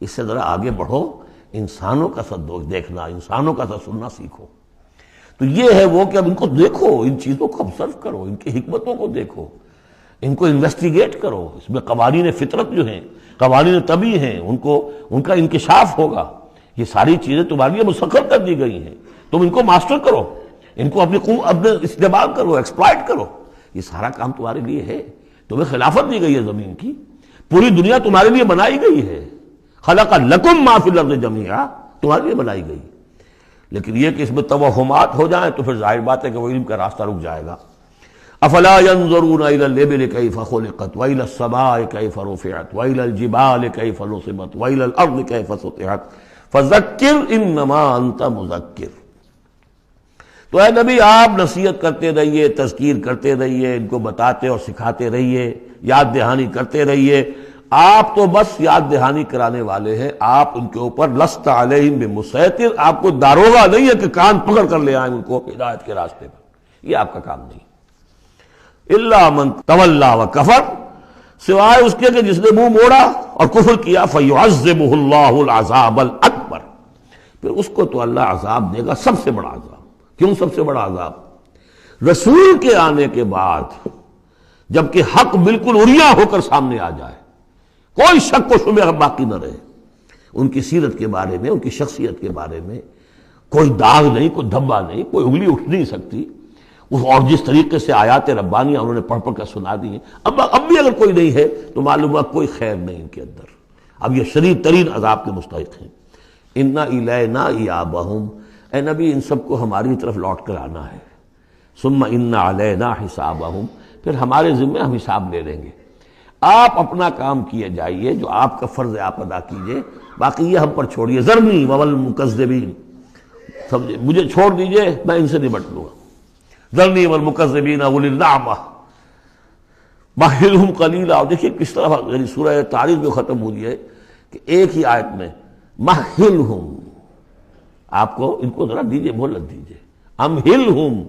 اس سے ذرا آگے بڑھو، انسانوں کا سا دیکھنا، انسانوں کا سا سننا سیکھو. تو یہ ہے وہ کہ اب ان کو دیکھو، ان چیزوں کو آبزرو کرو، ان کی حکمتوں کو دیکھو، ان کو انویسٹیگیٹ کرو. اس میں قوانین فطرت جو ہیں، قوانین طبیعی ہیں، ان کا انکشاف ہوگا. یہ ساری چیزیں تمہارے لیے مسخر کر دی گئی ہیں، تم ان کو ماسٹر کرو، ان کو اپنے استعمال کرو، ایکسپلائٹ کرو. یہ سارا کام تمہارے لیے ہے. تمہیں خلافت دی گئی ہے زمین کی، پوری دنیا تمہارے لیے بنائی گئی ہے. خلق لکم ما فی الارض جمیعا، تمہارے لیے بنائی گئی. لیکن یہ کہ اس میں توہمات ہو جائیں تو پھر ظاہر بات ہے کہ وہ علم کا راستہ رک جائے گا. افلا ينظرون الى الابل كيف خلقت والى السماء كيف رفعت والى الجبال كيف نصبت والى الارض كيف سطحت فذكر انما انت مذکر. تو اے نبی آپ نصیحت کرتے رہیے، تذکیر کرتے رہیے، ان کو بتاتے اور سکھاتے رہیے، یاد دہانی کرتے رہیے. آپ تو بس یاد دہانی کرانے والے ہیں، آپ ان کے اوپر لست علیہم بمسیطر، آپ کو داروغہ نہیں ہے کہ کان پکڑ کر لے آئیں ان کو ہدایت کے راستے پر. یہ آپ کا کام نہیں. الا من تولا وکفر، سوائے اس کے کہ جس نے منہ موڑا اور کفر کیا، فیعذبہ اللہ العذاب الاکبر، پھر اس کو تو اللہ عذاب دے گا، سب سے بڑا عذاب. کیوں سب سے بڑا عذاب؟ رسول کے آنے کے بعد جبکہ حق بالکل عریاں ہو کر سامنے آ جائے، کوئی شک و شبہ باقی نہ رہے، ان کی سیرت کے بارے میں، ان کی شخصیت کے بارے میں کوئی داغ نہیں، کوئی دھبا نہیں، کوئی انگلی اٹھ نہیں سکتی. اور جس طریقے سے آیات ربانیہ انہوں نے پڑھ پڑھ کر سنا دی ہیں، اب بھی اگر کوئی نہیں ہے تو معلوم ہوا کوئی خیر نہیں ان کے اندر. اب یہ شدید ترین عذاب کے مستحق ہیں. انا الینا ایابہم، اے نبی ان سب کو ہماری طرف لوٹ کر آنا ہے. ثم ان علینا حسابہم، پھر ہمارے ذمہ ہم حساب لے لیں گے. آپ اپنا کام کیے جائیے، جو آپ کا فرض ہے آپ ادا کیجئے، باقی یہ ہم پر چھوڑیے. ذرنی والمکذبین، سمجھے، مجھے چھوڑ دیجئے، میں ان سے نمٹ لوں گا. ذرنی والمکذبین اولی النعمہ مہلہم قلیلا. اور دیکھیے کس طرح یعنی سورہ تاریخ میں ختم ہوئی ہے کہ ایک ہی آیت میں مہلہم، آپ کو ان کو ذرا دیجئے، مہلت دیجئے. امہلہم،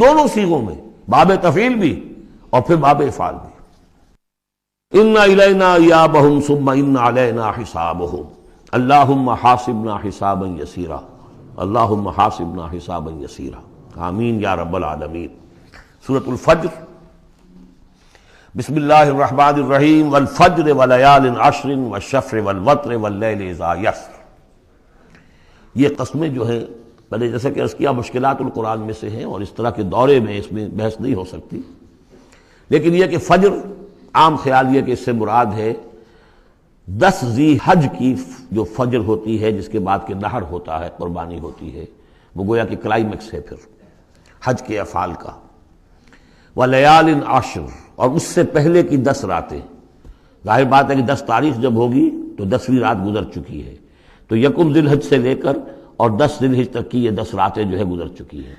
دونوں صیغوں میں، باب تفعیل بھی اور پھر باب افعال بھی. انا الینا ایابہم ثم ان علینا حسابہم اللہم حاسبنا حسابا یسیرا اللہم حاسبنا حسابا یسیرا. آمین یا رب العالمین. سورۃ الفجر. بسم اللہ الرحمن الرحیم. والفجر ولیال عشر والشفع والوتر واللیل اذا یسر. یہ قسمیں جو ہیں، پہلے جیسا کہ عرض کیا مشکلات القرآن میں سے ہیں اور اس طرح کے دورے میں اس میں بحث نہیں ہو سکتی، لیکن یہ کہ فجر، عام خیال یہ کہ اس سے مراد ہے 10 ذی حج کی جو فجر ہوتی ہے، جس کے بعد کہ نحر ہوتا ہے، قربانی ہوتی ہے، وہ گویا کہ کلائمیکس ہے پھر حج کے افعال کا. ولیال عشر، اور اس سے پہلے کی 10 راتیں. ظاہر بات ہے کہ 10 تاریخ جب ہوگی تو 10ویں رات گزر چکی ہے، تو یکم ذی الحج سے لے کر اور 10 ذی الحج تک کی یہ 10 راتیں جو ہے گزر چکی ہیں.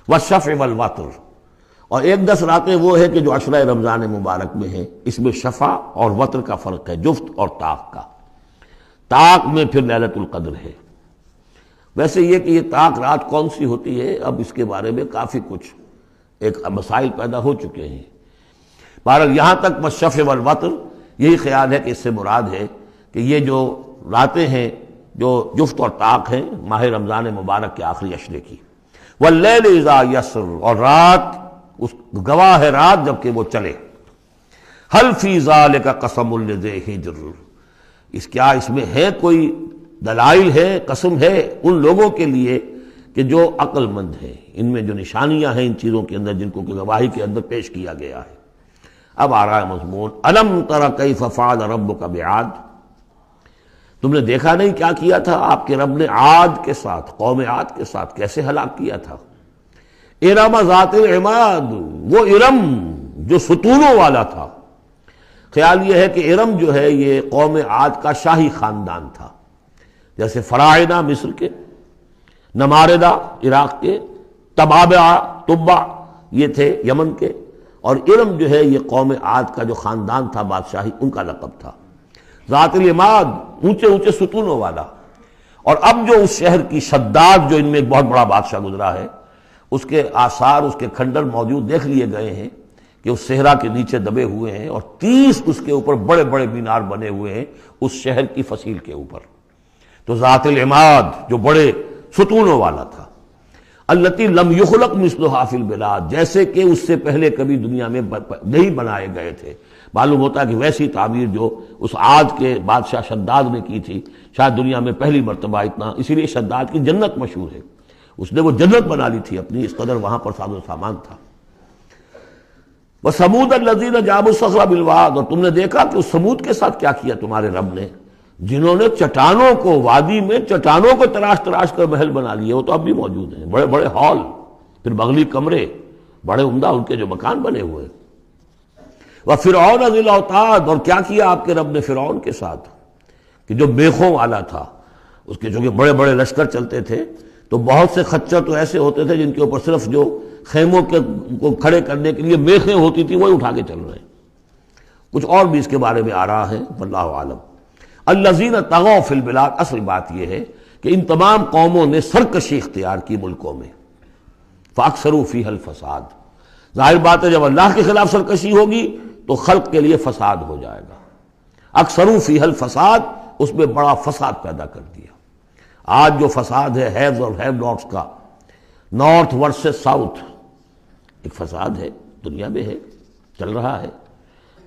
والشفع والوتر، اور ایک 10 راتیں وہ ہے کہ جو عشرہ رمضان مبارک میں ہیں، اس میں شفع اور وتر کا فرق ہے، جفت اور طاق کا. طاق میں پھر لیلۃ القدر ہے. ویسے یہ کہ یہ طاق رات کون سی ہوتی ہے، اب اس کے بارے میں کافی کچھ ایک مسائل پیدا ہو چکے ہیں. بہرحال یہاں تک والشفع والوتر یہی خیال ہے کہ اس سے مراد ہے کہ یہ جو راتیں ہیں جو جفت اور طاق ہیں ماہ رمضان مبارک کے آخری عشرے کی. واللیل اذا یسر، اور رات، اس گواہ ہے رات جب کہ وہ چلے. حل فی ذالک قسم لذی حجر، کیا اس میں ہے کوئی دلائل ہے، قسم ہے ان لوگوں کے لیے کہ جو عقل مند ہیں، ان میں جو نشانیاں ہیں ان چیزوں کے اندر جن کو کہ گواہی کے اندر پیش کیا گیا ہے. اب آ رہا ہے مضمون. الم تر کیف فعل ربک بعاد، تم نے دیکھا نہیں کیا کیا تھا آپ کے رب نے عاد کے ساتھ، قوم عاد کے ساتھ کیسے ہلاک کیا تھا. ارم ذات العماد، وہ ارم جو ستونوں والا تھا. خیال یہ ہے کہ ارم جو ہے یہ قوم عاد کا شاہی خاندان تھا، جیسے فراعنہ مصر کے، نماردہ عراق کے، تبع یہ تھے یمن کے، اور ارم جو ہے یہ قوم عاد کا جو خاندان تھا بادشاہی، ان کا لقب تھا. ذات العماد، اونچے اونچے ستونوں والا. اور اب جو اس شہر کی شداد، جو ان میں ایک بہت بڑا بادشاہ گزرا ہے، اس کے آثار، اس کے کھنڈر موجود دیکھ لیے گئے ہیں کہ اس صحرا کے نیچے دبے ہوئے ہیں، اور 30 اس کے اوپر بڑے بڑے مینار بنے ہوئے ہیں اس شہر کی فصیل کے اوپر۔ تو ذات العماد جو بڑے ستونوں والا تھا، التی لم یخلق مثلھا فی البلاد، جیسے کہ اس سے پہلے کبھی دنیا میں نہیں بنائے گئے تھے۔ معلوم ہوتا ہے کہ ویسی تعمیر جو اس عاد کے بادشاہ شداد نے کی تھی، شاید دنیا میں پہلی مرتبہ اتنا، اسی لیے شداد کی جنت مشہور ہے، اس نے وہ جنت بنا لی تھی اپنی، اس قدر وہاں پر ساز و سامان تھا۔ وَثَمُودَ الَّذِينَ جَابُوا الصَّخْرَ بِالْوَادِ، اور تم نے دیکھا کہ اس سمود کے ساتھ کیا کیا تمہارے رب نے، جنہوں نے چٹانوں کو، وادی میں چٹانوں کو تراش تراش کر محل بنا لیے، وہ تو اب بھی موجود ہیں، بڑے بڑے ہال، پھر بغلی کمرے، بڑے عمدہ ان کے جو مکان بنے ہوئے۔ وَفِرْعَوْنَ ذِي الْأَوْتَادِ، اور کیا کیا آپ کے رب نے فرعون کے ساتھ کہ جو میخوں والا تھا، اس کے چونکہ بڑے بڑے لشکر چلتے تھے تو بہت سے خچر تو ایسے ہوتے تھے جن کے اوپر صرف جو خیموں کو کھڑے کرنے کے لیے میخیں ہوتی تھی وہی اٹھا کے چل رہے ہیں۔ کچھ اور بھی اس کے بارے میں آ رہا ہے، واللہ عالم۔ الذین طغوا فی البلاد، اصل بات یہ ہے کہ ان تمام قوموں نے سرکشی اختیار کی ملکوں میں، فاکثروا فیہا الفساد، ظاہر بات ہے جب اللہ کے خلاف سرکشی ہوگی تو خلق کے لیے فساد ہو جائے گا۔ اکثروا فیہا الفساد، اس میں بڑا فساد پیدا کر دیا۔ آج جو فساد ہے ہیوز اور ہیو ناٹس کا، نارتھ ورسز ساؤتھ، ایک فساد ہے، دنیا میں ہے، چل رہا ہے،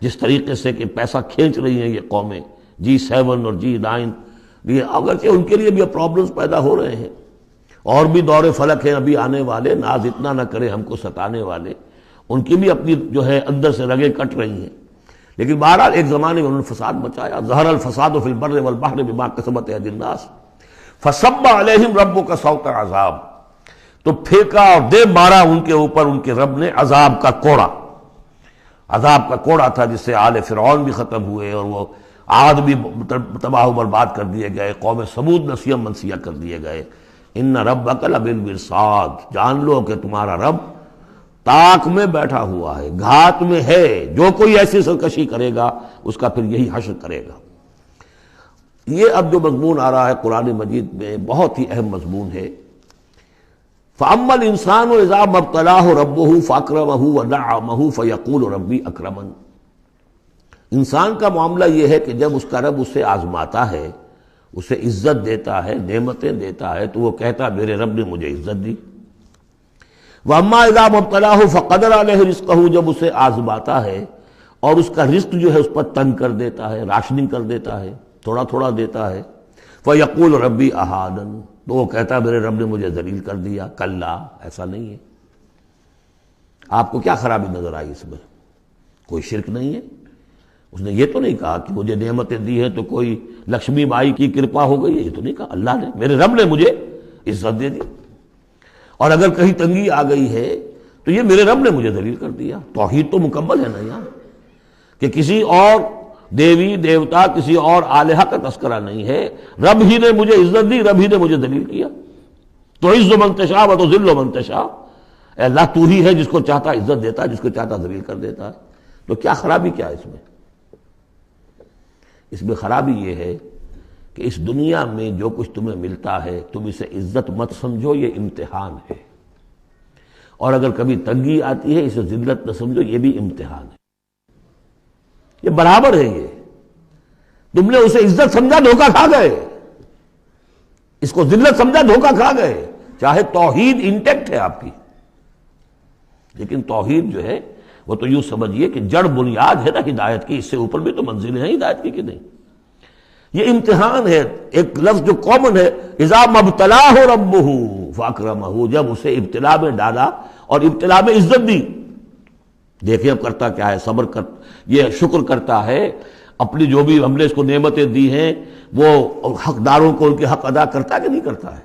جس طریقے سے کہ پیسہ کھینچ رہی ہیں یہ قومیں، G7 اور G9، یہ اگرچہ ان کے لیے بھی پرابلمز پیدا ہو رہے ہیں، اور بھی دور فلک ہیں ابھی آنے والے، ناز اتنا نہ کرے ہم کو ستانے والے، ان کی بھی اپنی جو ہے اندر سے رگیں کٹ رہی ہیں، لیکن بہرحال ایک زمانے میں انہوں نے فساد مچایا۔ ظہر الفساد فی البر والبحر بما کسبت ایدی الناس فصب علیہم ربک صوت عذاب، تو پھینکا اور دے مارا ان کے اوپر ان کے رب نے عذاب کا کوڑا۔ عذاب کا کوڑا تھا جس سے آل فرعون بھی ختم ہوئے، اور وہ عاد بھی تباہ و برباد کر دیے گئے، قوم سمود نسیہ منسیہ کر دیے گئے۔ ان ربک لبالمرصاد، جان لو کہ تمہارا رب تاک میں بیٹھا ہوا ہے، گھات میں ہے، جو کوئی ایسی سرکشی کرے گا اس کا پھر یہی حشر کرے گا۔ یہ اب جو مضمون آ رہا ہے قرآن مجید میں بہت ہی اہم مضمون ہے۔ فَأَمَّا الْإِنسَانُ إِذَا مَا ابْتَلَاهُ رَبُّهُ فَأَكْرَمَهُ وَنَعَّمَهُ فَيَقُولُ رَبِّي أَكْرَمَنِ، انسان کا معاملہ یہ ہے کہ جب اس کا رب اسے آزماتا ہے، اسے عزت دیتا ہے، نعمتیں دیتا ہے، تو وہ کہتا ہے میرے رب نے مجھے عزت دی۔ وَأَمَّا إِذَا مَا ابْتَلَاهُ فَقَدَرَ عَلَيْهِ رِزْقَهُ، جب اسے آزماتا ہے اور اس کا رزق جو ہے اس پر تنگ کر دیتا ہے، راشننگ کر دیتا ہے، تھوڑا تھوڑا دیتا ہے، فَيَقُولُ رَبِّي أَهَانَنِ، تو وہ کہتا ہے میرے رب نے مجھے ذلیل کر دیا۔ کلا، ایسا نہیں ہے۔ آپ کو کیا خرابی نظر آئی اس میں؟ کوئی شرک نہیں ہے۔ اس نے یہ تو نہیں کہا کہ مجھے نعمتیں دی ہیں تو کوئی لکشمی بائی کی کرپا ہو گئی ہے، یہ تو نہیں کہا، اللہ نے، میرے رب نے مجھے عزت دے دی، اور اگر کہیں تنگی آ گئی ہے تو یہ میرے رب نے مجھے ذلیل کر دیا۔ توحید تو مکمل ہے نا یہاں، کہ کسی اور دیوی دیوتا، کسی اور الہہ کا تذکرہ نہیں ہے، رب ہی نے مجھے عزت دی، رب ہی نے مجھے ذلیل کیا۔ تو عز من تشاء و تذل من تشاء، اے اللہ تو ہی ہے جس کو چاہتا عزت دیتا ہے، جس کو چاہتا ذلیل کر دیتا ہے۔ تو کیا خرابی کیا اس میں؟ اس میں خرابی یہ ہے کہ اس دنیا میں جو کچھ تمہیں ملتا ہے تم اسے عزت مت سمجھو، یہ امتحان ہے، اور اگر کبھی تنگی آتی ہے اسے ذلت نہ سمجھو، یہ بھی امتحان ہے۔ یہ برابر ہے، یہ تم نے اسے عزت سمجھا دھوکہ کھا گئے، اس کو ذلت سمجھا دھوکہ کھا گئے۔ چاہے توحید انٹیکٹ ہے آپ کی، لیکن توحید جو ہے وہ تو یوں سمجھیے کہ جڑ بنیاد ہے نا ہدایت کی، اس سے اوپر بھی تو منزلیں ہیں ہدایت کی کہ نہیں۔ یہ امتحان ہے۔ ایک لفظ جو کامن ہے، اذا مبتلاہ ربہ فاکرمہ، جب اسے ابتلا میں ڈالا اور ابتلا میں عزت دی۔ دیکھیں اب کرتا کیا ہے، صبر کر، یہ شکر کرتا ہے، اپنی جو بھی ہم نے اس کو نعمتیں دی ہیں وہ حقداروں کو ان کے حق ادا کرتا ہے کہ نہیں کرتا ہے۔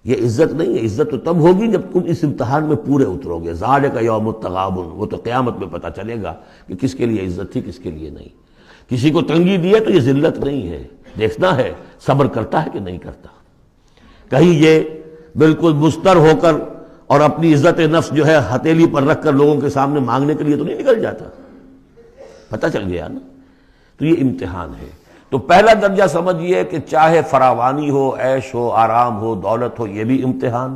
یہ عزت نہیں ہے، عزت تو تب ہوگی جب تم اس امتحان میں پورے اترو گے۔ ذالک یوم التغابن، وہ تو قیامت میں پتہ چلے گا کہ کس کے لیے عزت تھی کس کے لیے نہیں۔ کسی کو تنگی دی ہے تو یہ ذلت نہیں ہے، دیکھنا ہے صبر کرتا ہے کہ نہیں کرتا۔ کہیں یہ بالکل مستر ہو کر اور اپنی عزت نفس جو ہے ہتھیلی پر رکھ کر لوگوں کے سامنے مانگنے کے لیے تو نہیں نکل جاتا، پتہ چل گیا نا۔ تو یہ امتحان ہے۔ تو پہلا درجہ سمجھیے کہ چاہے فراوانی ہو، عیش ہو، آرام ہو، دولت ہو، یہ بھی امتحان۔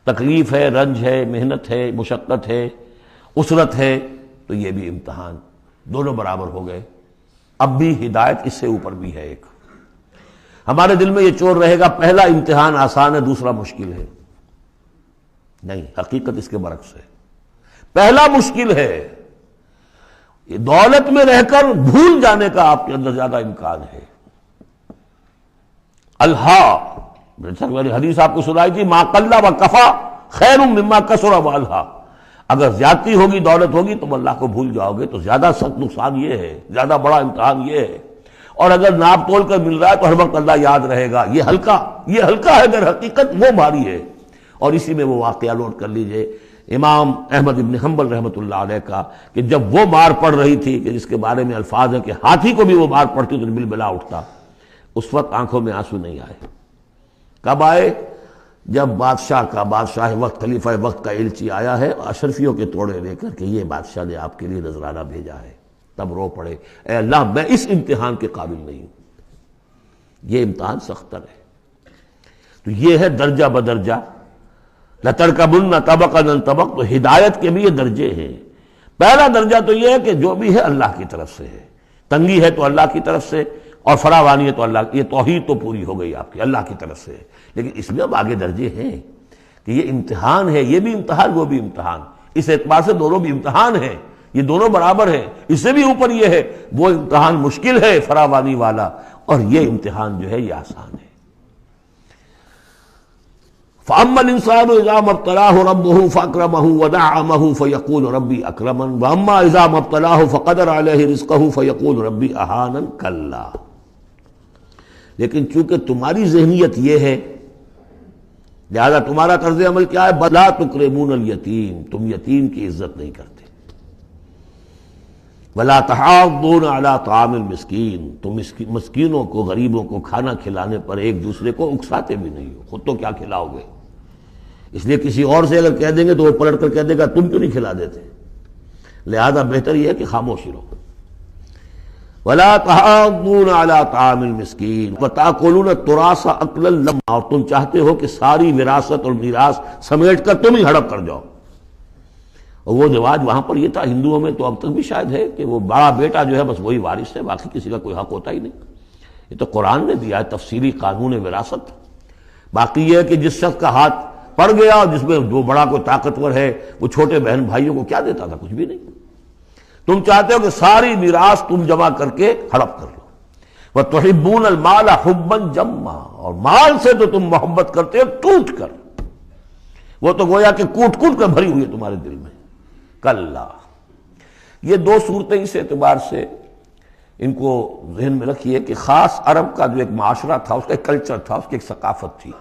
تکلیف ہے، رنج ہے، محنت ہے، مشقت ہے، اسرت ہے، تو یہ بھی امتحان، دونوں برابر ہو گئے۔ اب بھی ہدایت اس سے اوپر بھی ہے ایک۔ ہمارے دل میں یہ چور رہے گا پہلا امتحان آسان ہے دوسرا مشکل ہے، نہیں، حقیقت اس کے برعکس ہے۔ پہلا مشکل ہے، یہ دولت میں رہ کر بھول جانے کا آپ کے اندر زیادہ امکان ہے۔ الہا، میں نے حدیث آپ کو سنائی تھی، ما قل و کفا خیر مما کثر و الہا، اگر زیادتی ہوگی، دولت ہوگی، تم اللہ کو بھول جاؤ گے تو زیادہ سخت نقصان یہ ہے، زیادہ بڑا امتحان یہ ہے۔ اور اگر ناپ تول کر مل رہا ہے تو ہر وقت اللہ یاد رہے گا، یہ ہلکا ہے، اگر حقیقت وہ بھاری ہے۔ اور اسی میں وہ واقعہ نوٹ کر لیجئے امام احمد ابن حنبل رحمۃ اللہ علیہ کا، کہ جب وہ مار پڑ رہی تھی کہ جس کے بارے میں الفاظ ہیں کہ ہاتھی کو بھی وہ مار پڑتی تو بلبلا اٹھتا، اس وقت آنکھوں میں آنسو نہیں آئے۔ کب آئے؟ جب بادشاہ وقت، خلیفہ وقت کا ایلچی آیا ہے اشرفیوں کے توڑے لے کر کہ یہ بادشاہ نے آپ کے لیے نذرانہ بھیجا ہے، تب رو پڑے، اے اللہ میں اس امتحان کے قابل نہیں ہوں۔ یہ امتحان سختر ہے۔ تو یہ ہے درجہ بدرجہ، لَتَرْكَبُنَّ طَبَقًا عَنْ طَبَقٍ، تو ہدایت کے بھی یہ درجے ہیں۔ پہلا درجہ تو یہ ہے کہ جو بھی ہے اللہ کی طرف سے ہے، تنگی ہے تو اللہ کی طرف سے، اور فراوانی ہے تو اللہ، یہ توحید تو پوری ہو گئی آپ کی، اللہ کی طرف سے۔ لیکن اس میں اب آگے درجے ہیں کہ یہ امتحان ہے، یہ بھی امتحان، وہ بھی امتحان، اس اعتبار سے دونوں بھی امتحان ہیں، یہ دونوں برابر ہیں۔ اس سے بھی اوپر یہ ہے، وہ امتحان مشکل ہے فراوانی والا، اور یہ امتحان جو ہے یہ آسان ہے۔ فَأَمَّا الْإِنسَانُ إِذَا مَا ابْتَلَاهُ رَبُّهُ فَأَكْرَمَهُ وَنَعَّمَهُ فَيَقُولُ رَبِّي أَكْرَمَنِ وَأَمَّا إِذَا مَا ابْتَلَاهُ فَقَدَرَ عَلَيْهِ رِزْقَهُ فَيَقُولُ رَبِّي أَهَانَنِ كَلَّا۔ لیکن چونکہ تمہاری ذہنیت یہ ہے، لہذا تمہارا طرز عمل کیا ہے؟ بَلَا تُكْرِمُونَ الْيَتِيمَ، تم یتیم کی عزت نہیں کرتے۔ وَلَا تَحَاضُّونَ عَلَىٰ طَعَامِ الْمِسْكِينِ، تم مسکینوں کو، غریبوں کو کھانا کھلانے پر ایک دوسرے کو اکساتے بھی نہیں ہو، خود تو کیا کھلاؤ گے؟ اس لیے کسی اور سے اگر کہہ دیں گے تو وہ پلٹ کر کہہ دے گا تم کیوں نہیں کھلا دیتے، لہذا بہتر یہ ہے کہ خاموشی رہو۔ وَلَا تَحَاضُّونَ عَلَىٰ طَعَامِ الْمِسْكِينِ وَتَأْكُلُونَ التُّرَاثَ أَكْلًا لَمًّا، اور تم چاہتے ہو کہ ساری وراثت اور میراث سمیٹ کر تم ہی ہڑپ کر جاؤ۔ اور وہ رواج وہاں پر یہ تھا، ہندوؤں میں تو اب تک بھی شاید ہے، کہ وہ بڑا بیٹا جو ہے بس وہی وارث ہے، باقی کسی کا کوئی حق ہوتا ہی نہیں۔ یہ تو قرآن نے دیا ہے تفصیلی قانون وراثت۔ باقی یہ ہے کہ جس شخص کا ہاتھ پڑ گیا اور جس میں جو بڑا کوئی طاقتور ہے وہ چھوٹے بہن بھائیوں کو کیا دیتا تھا؟ کچھ بھی نہیں۔ تم چاہتے ہو کہ ساری میراث تم جمع کر کے ہڑپ کر لو۔ وَتُحِبُّونَ الْمَالَ حُبًّا جَمًّا، اور مال سے تو تم محبت کرتے ہو ٹوٹ کر، وہ تو گویا کہ کوٹ کوٹ کر بھری ہوئی ہے تمہارے دل میں۔ کلا، یہ دو صورتیں اس اعتبار سے ان کو ذہن میں رکھیے کہ خاص عرب کا جو ایک معاشرہ تھا، اس کا ایک کلچر تھا، اس کی ایک ثقافت تھی،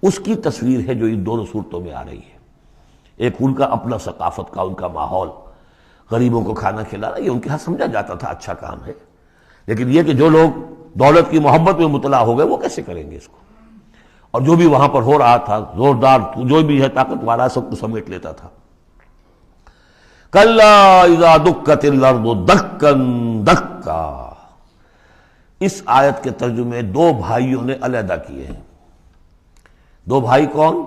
اس کی تصویر ہے جو ان دونوں صورتوں میں آ رہی ہے۔ ایک ان کا اپنا ثقافت کا، ان کا ماحول، غریبوں کو کھانا کھلانا، یہ ان کے ہاں سمجھا جاتا تھا اچھا کام ہے، لیکن یہ کہ جو لوگ دولت کی محبت میں مبتلا ہو گئے وہ کیسے کریں گے اس کو؟ اور جو بھی وہاں پر ہو رہا تھا، زوردار جو بھی ہے طاقت والا، سب کو سمیٹ لیتا تھا۔ کلا اذا دکت الارض دکا دکا، اس آیت کے ترجمے دو بھائیوں نے علیحدہ کیے ہیں۔ دو بھائی کون؟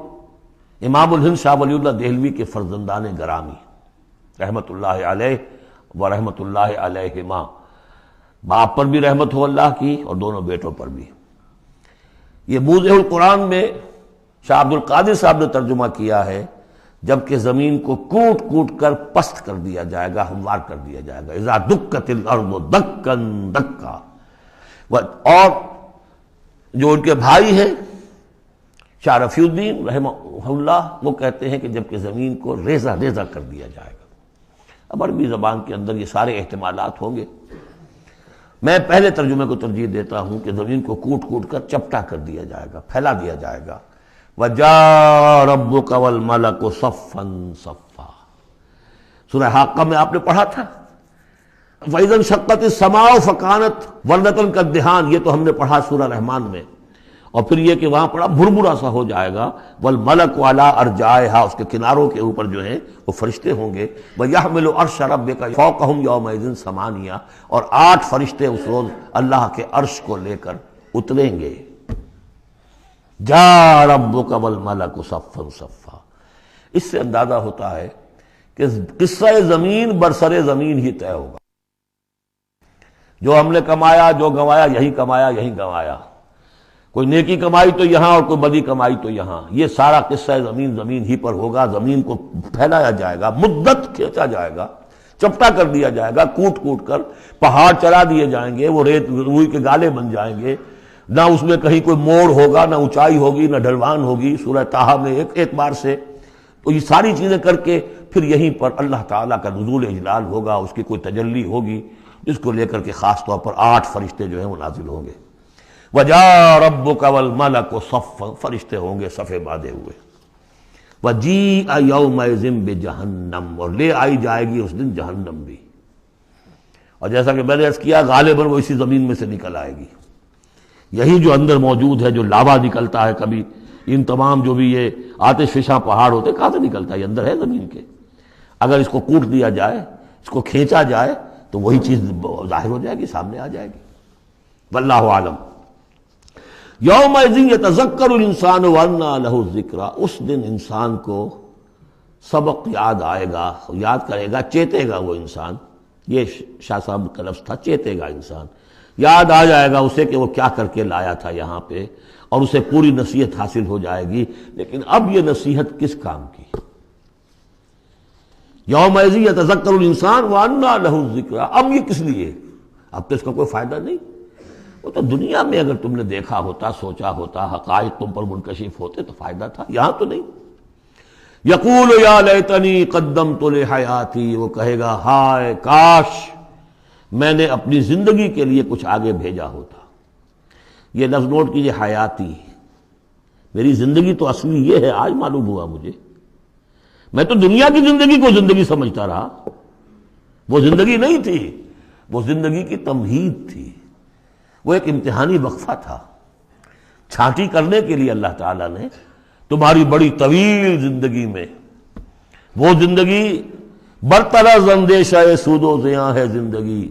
امام الہند شاہ ولی اللہ دہلوی کے فرزندان گرامی رحمت اللہ علیہ و رحمت اللہ علیہما، باپ پر بھی رحمت ہو اللہ کی اور دونوں بیٹوں پر بھی۔ یہ موضع القرآن میں شاہ عبد القادر صاحب نے ترجمہ کیا ہے، جبکہ زمین کو کوٹ کوٹ کر پست کر دیا جائے گا، ہموار کر دیا جائے گا، اذا دکت الارض دکا دکا۔ اور جو ان کے بھائی ہیں شاہ رفیع الدین رحمہ اللہ، وہ کہتے ہیں کہ جبکہ زمین کو ریزہ ریزہ کر دیا جائے گا۔ اب عربی زبان کے اندر یہ سارے احتمالات ہوں گے، میں پہلے ترجمے کو ترجیح دیتا ہوں کہ زمین کو کوٹ کوٹ کر چپٹا کر دیا جائے گا، پھیلا دیا جائے گا۔ وَجَاءَ رَبُّكَ وَالْمَلَكُ صَفًّا صَفًّا، سورہ حاقہ میں آپ نے پڑھا تھا، فَإِذَا انشَقَّتِ السَّمَاءُ فَكَانَتْ وَرْدَةً كَالدِّهَانِ، یہ تو ہم نے پڑھا سورہ رحمان میں، اور پھر یہ کہ وہاں پڑھا بھربھرا سا ہو جائے گا، وَالْمَلَكُ عَلَىٰ أَرْجَائِهَا، اس کے کناروں کے اوپر جو ہیں وہ فرشتے ہوں گے، وَيَحْمِلُ عَرْشَ رَبِّكَ فَوْقَهُمْ يَوْمَئِذٍ ثَمَانِيَةٌ، اور 8 فرشتے اس روز اللہ کے عرش کو لے کر اتریں گے۔ جاء ربک والملک صفا صفا، اس سے اندازہ ہوتا ہے کہ قصہ زمین برسر زمین ہی طے ہوگا. جو ہم نے کمایا، جو گنوایا، یہی کمایا یہی گنوایا. کوئی نیکی کمائی تو یہاں اور کوئی بدی کمائی تو یہاں. یہ سارا قصہ زمین زمین ہی پر ہوگا. زمین کو پھیلایا جائے گا، مدت کھینچا جائے گا، چپٹا کر دیا جائے گا، کوٹ کوٹ کر پہاڑ چلا دیے جائیں گے، وہ ریت روئی کے گالے بن جائیں گے. نہ اس میں کہیں کوئی موڑ ہوگا، نہ اونچائی ہوگی، نہ ڈھلوان ہوگی. سورہ طٰہٰ میں ایک بار سے تو یہ ساری چیزیں کر کے پھر یہیں پر اللہ تعالیٰ کا نزول اجلال ہوگا، اس کی کوئی تجلی ہوگی جس کو لے کر کے خاص طور پر 8 فرشتے جو ہیں وہ نازل ہوں گے. وَجَاءَ رَبُّكَ وَالْمَلَكُ صَفًّا، فرشتے ہوں گے صفے باندھے ہوئے. وَجِيءَ يَوْمَئِذٍ بِجَهَنَّمَ، اور لے آئی جائے گی اس دن جہنم بھی. اور جیسا کہ میں نے عرض کیا غالباً وہ اسی زمین میں سے نکل آئے گی. یہی جو اندر موجود ہے، جو لاوا نکلتا ہے کبھی، ان تمام جو بھی یہ آتش فشاں پہاڑ ہوتے کہاں سے نکلتا ہے؟ یہ اندر ہے زمین کے. اگر اس کو کوٹ دیا جائے، اس کو کھینچا جائے تو وہی چیز ظاہر ہو جائے گی، سامنے آ جائے گی. واللہ عالم. یومئذ یتذکر الانسان وانیٰ لہ الذکریٰ، اس دن انسان کو سبق یاد آئے گا، یاد کرے گا، چیتے گا وہ انسان. یہ شاہ صاحب کا لفظ تھا، چیتے گا انسان. یاد آ جائے گا اسے کہ وہ کیا کر کے لایا تھا یہاں پہ، اور اسے پوری نصیحت حاصل ہو جائے گی. لیکن اب یہ نصیحت کس کام کی؟ یومئذ یتذکر الانسان وانیٰ لہ الذکریٰ، اب یہ کس لیے؟ اب تو اس کا کوئی فائدہ نہیں. وہ تو دنیا میں اگر تم نے دیکھا ہوتا، سوچا ہوتا، حقائق تم پر منکشف ہوتے تو فائدہ تھا. یہاں تو نہیں. یقول یا لیتنی قدمت لحیاتی، وہ کہے گا ہائے کاش میں نے اپنی زندگی کے لیے کچھ آگے بھیجا ہوتا. یہ لفظ نوٹ کیجئے، حیاتی. میری زندگی تو اصلی یہ ہے، آج معلوم ہوا مجھے. میں تو دنیا کی زندگی کو زندگی سمجھتا رہا. وہ زندگی نہیں تھی، وہ زندگی کی تمہید تھی. وہ ایک امتحانی وقفہ تھا. چھانٹی کرنے کے لیے اللہ تعالیٰ نے تمہاری بڑی طویل زندگی میں، وہ زندگی برطرز اندیشہ سود و زیاں ہے زندگی،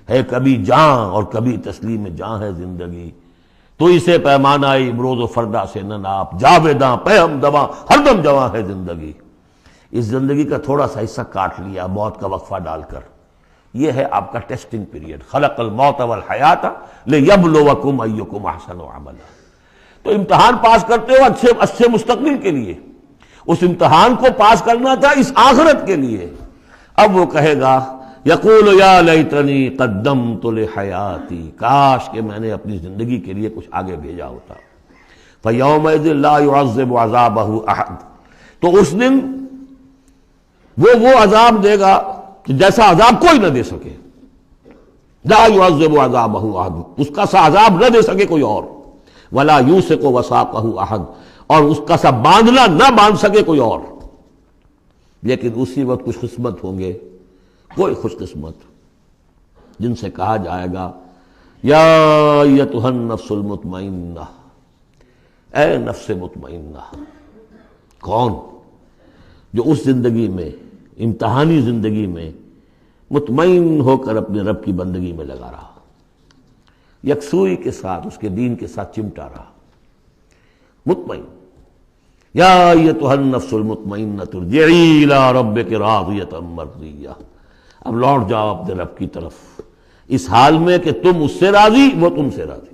ہے کبھی جاں اور کبھی تسلیم جاں ہے زندگی. تو اسے پیمانہ امروز و فردا سے نہ ناپ، جاویداں پہ ہم دواں ہر دم جواں ہے زندگی. اس زندگی کا تھوڑا سا حصہ کاٹ لیا موت کا وقفہ ڈال کر. یہ ہے آپ کا ٹیسٹنگ پیریڈ. خلق الموت والحیات لیبلوکم ایکم احسن عملا. تو امتحان پاس کرتے ہو اچھے مستقبل کے لیے. اس امتحان کو پاس کرنا تھا اس آخرت کے لیے. اب وہ کہے گا یقول یا لیتنی قدمت لحیاتی، کاش کہ میں نے اپنی زندگی کے لیے کچھ آگے بھیجا ہوتا. فیومئذ لا یعذب عذابہ احد، تو اس دن وہ عذاب دے گا کہ جیسا عذاب کوئی نہ دے سکے. لا یعذب عذابہ احد، اس کا سا عذاب نہ دے سکے کوئی اور. ولا یوثق وثاقہ احد، اور اس کا سا باندھنا نہ باندھ سکے کوئی اور. لیکن اسی وقت کچھ قسمت ہوں گے، کوئی خوش قسمت، جن سے کہا جائے گا یا ایتھا النفس المطمئنہ، اے نفس مطمئنہ. کون؟ جو اس زندگی میں، امتحانی زندگی میں مطمئن ہو کر اپنے رب کی بندگی میں لگا رہا، یکسوئی کے ساتھ اس کے دین کے ساتھ چمٹا رہا. مطمئن. یا ایتھا النفس المطمئنہ ارجعی الی ربک راضیۃ مرضیہ، اب لوٹ جاؤ اپنے رب کی طرف اس حال میں کہ تم اس سے راضی، وہ تم سے راضی.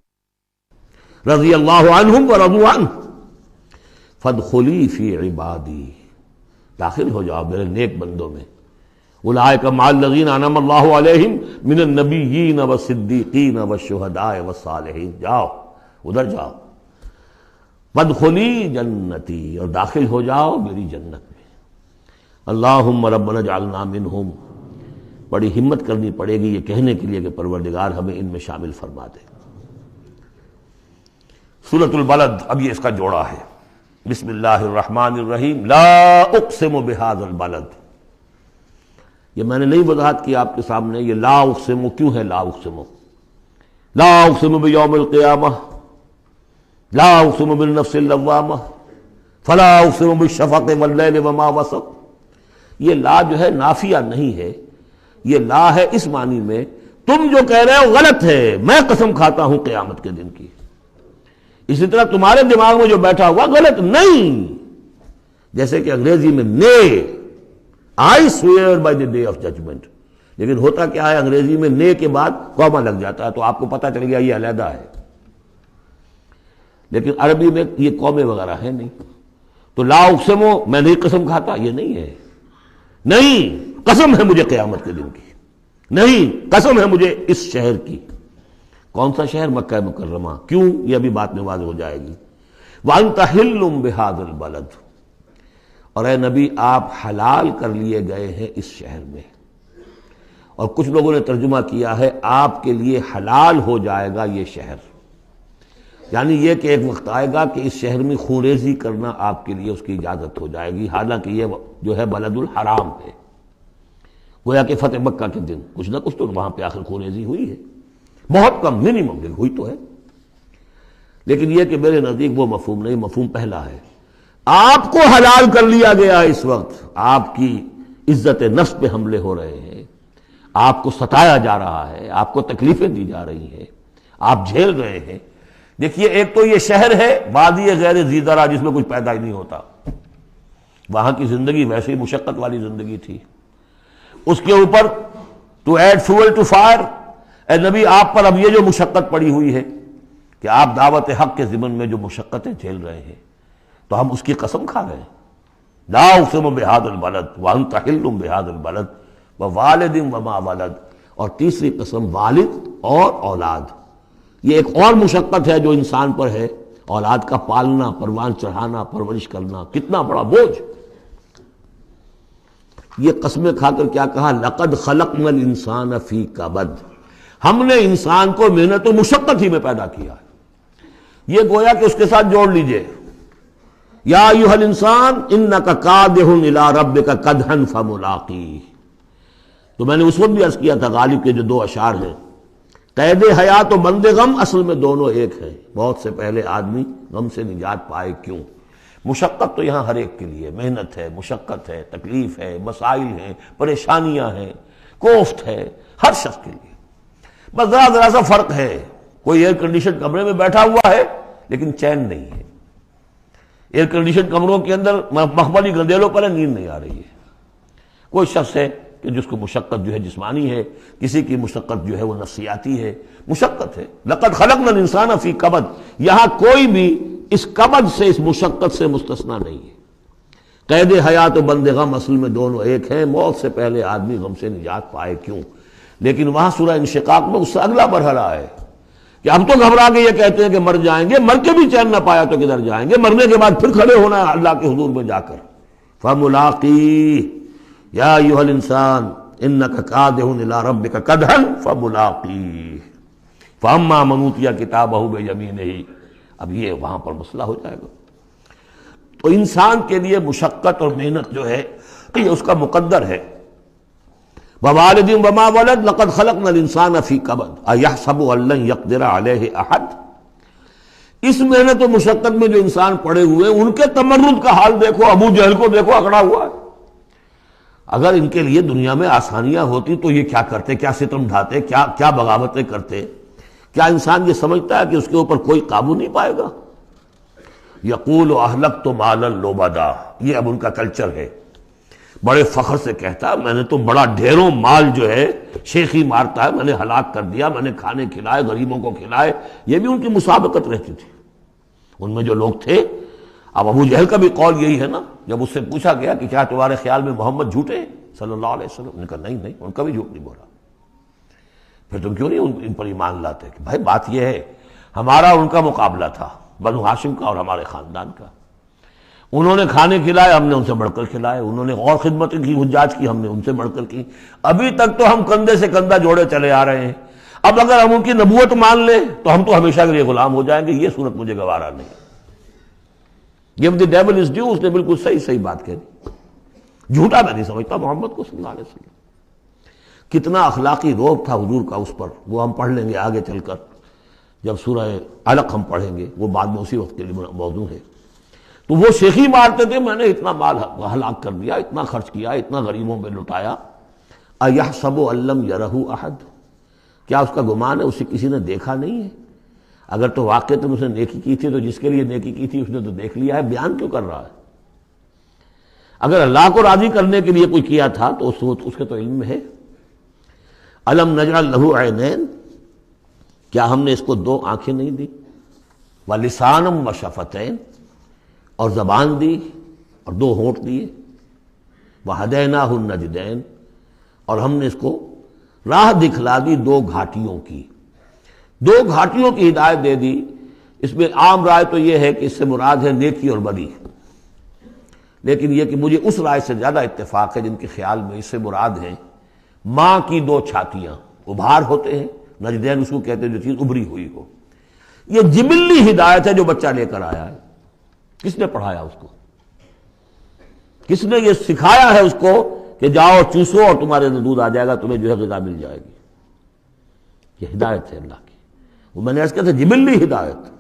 رضی اللہ عنہم ورضوا عنہ فادخلی فی عبادی، داخل ہو جاؤ میرے نیک بندوں میں. اولئک مع الذین انعم اللہ علیہم من النبیین والصدیقین والشہداء والصالحین. جاؤ ادھر جاؤ. وادخلی جنتی، اور داخل ہو جاؤ میری جنت میں. اللہم ربنا اجعلنا منہم، بڑی ہمت کرنی پڑے گی یہ کہنے کے لیے کہ پروردگار ہمیں ان میں شامل فرما دے. سورۃ البلد، اب یہ اس کا جوڑا ہے. بسم اللہ الرحمن الرحیم. لا اقسم بہذا البلد، یہ میں نے نہیں وضاحت کی آپ کے سامنے. یہ لا اقسم کیوں ہے؟ لا اقسم، لا اقسم بیوم القیامہ، لا اقسم بالنفس اللوامہ، فلا اقسم بالشفق واللیل وما وسق. یہ لا جو ہے نافیہ نہیں ہے، یہ لا ہے اس معنی میں تم جو کہہ رہے ہو غلط ہے، میں قسم کھاتا ہوں قیامت کے دن کی. اسی طرح تمہارے دماغ میں جو بیٹھا ہوا غلط نہیں. جیسے کہ انگریزی میں نے I swear by the day of judgment, لیکن ہوتا کیا ہے انگریزی میں نے کے بعد کاما لگ جاتا ہے تو آپ کو پتہ چل گیا یہ علیحدہ ہے، لیکن عربی میں یہ قومیں وغیرہ ہے نہیں. تو لا اقسمو میں نہیں قسم کھاتا، یہ نہیں ہے. نہیں قسم ہے مجھے قیامت کے دن کی، نہیں قسم ہے مجھے اس شہر کی. کون سا شہر؟ مکہ مکرمہ. کیوں؟ یہ ابھی بات میں واضح ہو جائے گی. وَأَنْتَ حِلٌّ بِهَذَا الْبَلَدِ، اور اے نبی آپ حلال کر لیے گئے ہیں اس شہر میں. اور کچھ لوگوں نے ترجمہ کیا ہے آپ کے لیے حلال ہو جائے گا یہ شہر، یعنی یہ کہ ایک وقت آئے گا کہ اس شہر میں خونریزی کرنا آپ کے لیے اس کی اجازت ہو جائے گی، حالانکہ یہ جو ہے بلد الحرام ہے. گویا کہ فتح مکہ کے دن کچھ نہ کچھ تو وہاں پہ آخر خونریزی ہوئی ہے، بہت کم، منیمم لیکن ہوئی تو ہے. لیکن یہ کہ میرے نزدیک وہ مفہوم نہیں، مفہوم پہلا ہے. آپ کو حلال کر لیا گیا اس وقت، آپ کی عزت نفس پہ حملے ہو رہے ہیں، آپ کو ستایا جا رہا ہے، آپ کو تکلیفیں دی جا رہی ہیں، آپ جھیل رہے ہیں. دیکھیے ایک تو یہ شہر ہے وادی غیر ذی زرع جس میں کچھ پیدا ہی نہیں ہوتا، وہاں کی زندگی ویسے ہی مشقت والی زندگی تھی. اس کے اوپر to add fuel to fire, اے نبی آپ پر اب یہ جو مشقت پڑی ہوئی ہے کہ آپ دعوت حق کے ضمن میں جو مشقتیں جھیل رہے ہیں تو ہم اس کی قسم کھا رہے ہیں. لا اقسم بہذا البلد وانت حل بہذا البلد ووالد وما ولد. اور تیسری قسم والد اور اولاد. یہ ایک اور مشقت ہے جو انسان پر ہے، اولاد کا پالنا، پروان چڑھانا، پرورش کرنا، کتنا بڑا بوجھ. یہ قسمیں کھا کر کیا کہا؟ لقد خلقنا الانسان فی کبد، ہم نے انسان کو محنت و مشقت ہی میں پیدا کیا ہے. یہ گویا کہ اس کے ساتھ جوڑ لیجئے یا ایھا الانسان انک کادح الی ربک کدحا فملاقیہ. تو میں نے اس وقت بھی عرض کیا تھا غالب کے جو دو اشعار ہیں، قید حیات و بند غم اصل میں دونوں ایک ہیں. موت سے پہلے آدمی غم سے نجات پائے کیوں؟ مشقت تو یہاں ہر ایک کے لیے، محنت ہے، مشقت ہے، تکلیف ہے، مسائل ہیں، پریشانیاں ہیں، کوفت ہے، ہر شخص کے لیے. بس ذرا سا فرق ہے، کوئی ایئر کنڈیشن کمرے میں بیٹھا ہوا ہے لیکن چین نہیں ہے. ایئر کنڈیشن کمروں کے اندر مخملی گندیلوں پر نیند نہیں آ رہی ہے. کوئی شخص ہے کہ جس کو مشقت جو ہے جسمانی ہے، کسی کی مشقت جو ہے وہ نفسیاتی ہے. مشقت ہے. لقد خلقنا الانسان فی کبد، یہاں کوئی بھی اس کبد سے، اس مشقت سے مستثنا نہیں ہے. قید حیات و بند غم اصل میں دونوں ایک ہیں. موت سے پہلے آدمی غم سے نجات پائے کیوں؟ لیکن وہاں سورہ انشقاق میں اس سے اگلا مرحلہ ہے کہ ہم تو گھبرا کے یہ کہتے ہیں کہ مر جائیں گے، مر کے بھی چین نہ پایا تو کدھر جائیں گے؟ مرنے کے بعد پھر کھڑے ہونا ہے اللہ کے حضور میں جا کر. فملاقیہ یا ایھا الانسان انک کادح الی ربک کدحا فملاقیہ فاما من اوتی کتابہ بیمینہ. اب یہ وہاں پر مسئلہ ہو جائے گا. تو انسان کے لیے مشقت اور محنت جو ہے یہ اس کا مقدر ہے. ووالد وما ولد لقد خلقنا الانسان فی کبد ایحسب ان لن یقدر علیہ احد. اس محنت و مشقت میں جو انسان پڑے ہوئے ان کے تمرد کا حال دیکھو، ابو جہل کو دیکھو اکڑا ہوا ہے. اگر ان کے لیے دنیا میں آسانیاں ہوتی تو یہ کیا کرتے، کیا ستم ڈھاتے، کیا بغاوتیں کرتے. کیا انسان یہ سمجھتا ہے کہ اس کے اوپر کوئی قابو نہیں پائے گا؟ یقول اہلکت مالا لبدا، یہ اب ان کا کلچر ہے. بڑے فخر سے کہتا میں نے تو بڑا ڈھیروں مال جو ہے شیخی مارتا ہے، میں نے ہلاک کر دیا، میں نے کھانے کھلائے، غریبوں کو کھلائے. یہ بھی ان کی مسابقت رہتی تھی. ان میں جو لوگ تھے، اب ابو جہل کا بھی قول یہی ہے نا، جب اس سے پوچھا گیا کہ کیا تمہارے خیال میں محمد جھوٹے ہیں صلی اللہ علیہ وسلم، انہوں نے کہا نہیں ان کا بھی جھوٹ نہیں بولا. پھر تم کیوں نہیں ان پر ایمان لاتے؟ کہ بھائی بات یہ ہے ہمارا ان کا مقابلہ تھا، بنو ہاشم کا اور ہمارے خاندان کا. انہوں نے کھانے کھلائے، ہم نے ان سے بڑھ کر کھلائے. انہوں نے اور خدمت کی، حجاج کی، ہم نے ان سے بڑھ کر کی. ابھی تک تو ہم کندھے سے کندھا جوڑے چلے آ رہے ہیں. اب اگر ہم ان کی نبوت مان لیں تو ہم تو ہمیشہ کے لیے غلام ہو جائیں گے. یہ صورت مجھے گوارا نہیں. Give the devil his due، اس نے بالکل صحیح بات کہی. جھوٹا میں نہیں سمجھتا محمد کو صلی اللہ علیہ وسلم. کتنا اخلاقی روب تھا حضور کا اس پر، وہ ہم پڑھ لیں گے آگے چل کر جب سورہ علق ہم پڑھیں گے، وہ بعد میں اسی وقت کے لیے موضوع ہے. تو وہ شیخی مارتے تھے میں نے اتنا مال ہلاک کر دیا، اتنا خرچ کیا، اتنا غریبوں میں لٹایا. ایحسب ان لم یرہ احد، کیا اس کا گمان ہے اسے کسی نے دیکھا نہیں ہے؟ اگر تو واقعتاً اس نے نیکی کی تھی تو جس کے لیے نیکی کی تھی اس نے تو دیکھ لیا ہے، بیان کیوں کر رہا ہے؟ اگر اللہ کو راضی کرنے کے لیے کوئی کیا تھا تو اس کے تو علم میں ہے. الم نجعل لہ عینین، کیا ہم نے اس کو دو آنکھیں نہیں دی، ولسانا وشفتین، اور زبان دی اور دو ہونٹ دیے، وہدیناہ النجدین، اور ہم نے اس کو راہ دکھلا دی دو گھاٹیوں کی. دو گھاٹیوں کی ہدایت دے دی. اس میں عام رائے تو یہ ہے کہ اس سے مراد ہے نیکی اور بدی، لیکن یہ کہ مجھے اس رائے سے زیادہ اتفاق ہے جن کے خیال میں اس سے مراد ہے ماں کی دو چھاتیاں. ابھار ہوتے ہیں، نجدین اس کو کہتے ہیں جو چیز ابھری ہوئی ہو. یہ جبلی ہدایت ہے جو بچہ لے کر آیا ہے. کس نے پڑھایا اس کو؟ کس نے یہ سکھایا ہے اس کو کہ جاؤ چوسو اور تمہارے اندر دودھ آ جائے گا، تمہیں جو ہے غذا مل جائے گی؟ یہ ہدایت ہے اللہ کی. وہ میں نے عرض کیا تھا جبلی ہدایت.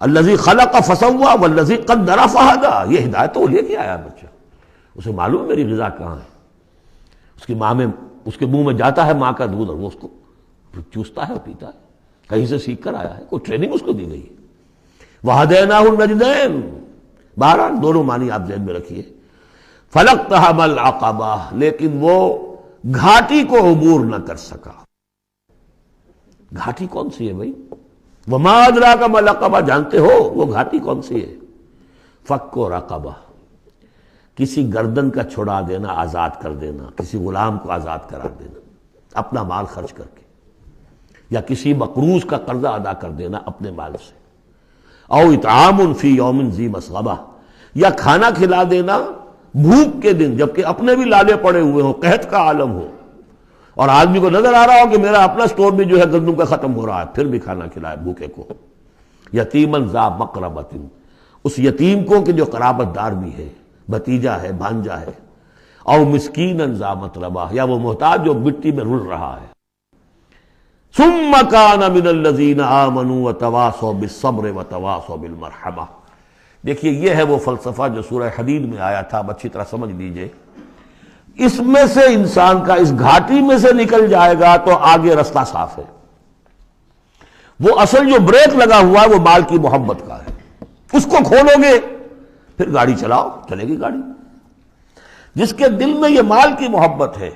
الذی خلق فسوی والذی قدر فہدی، یہ ہدایت تو وہ لے کے آیا بچہ. اسے معلوم ہے میری غذا کہاں ہے. اس کی ماں میں، اس کے منہ میں جاتا ہے ماں کا دودھ اور وہ اس کو چوستا ہے اور پیتا ہے. کہیں سے سیکھ کر آیا ہے، کوئی ٹریننگ اس کو دی گئی ہے. وہدیناہ النجدین، بہرحال دونوں معنی آپ ذہن میں رکھیے. فلقتحم العقبہ، لیکن وہ گھاٹی کو عبور نہ کر سکا. گھاٹی کون سی ہے بھائی؟ وما ادراک ما العقبہ، جانتے ہو وہ گھاٹی کون سی ہے؟ فک رقبہ، کسی گردن کا چھڑا دینا، آزاد کر دینا، کسی غلام کو آزاد کرا دینا اپنا مال خرچ کر کے، یا کسی مقروض کا قرضہ ادا کر دینا اپنے مال سے. او اطعام فی یوم ذی مسغبہ، یا کھانا کھلا دینا بھوک کے دن جبکہ اپنے بھی لالے پڑے ہوئے ہوں، قحط کا عالم ہو، اور آدمی کو نظر آ رہا ہو کہ میرا اپنا سٹور بھی جو ہے گندم کا ختم ہو رہا ہے، پھر بھی کھانا کھلائے بھوکے کو. یتیما ذا مقربۃ، اس یتیم کو کہ جو قرابت دار بھی ہے، بھتیجا ہے، بھانجا ہے. او مسکینا ذا متربہ، یا وہ محتاج جو مٹی میں رل رہا ہے. ثم کان من الذین آمنوا وتواصوا بالصبر وتواصوا بالمرحمہ. دیکھیے یہ ہے وہ فلسفہ جو سورہ حدید میں آیا تھا، اب اچھی طرح سمجھ لیجئے. اس میں سے انسان کا اس گھاٹی میں سے نکل جائے گا تو آگے رستہ صاف ہے. وہ اصل جو بریک لگا ہوا ہے وہ مال کی محبت کا ہے. اس کو کھولو گے پھر گاڑی چلاؤ، چلے گی گاڑی. جس کے دل میں یہ مال کی محبت ہے،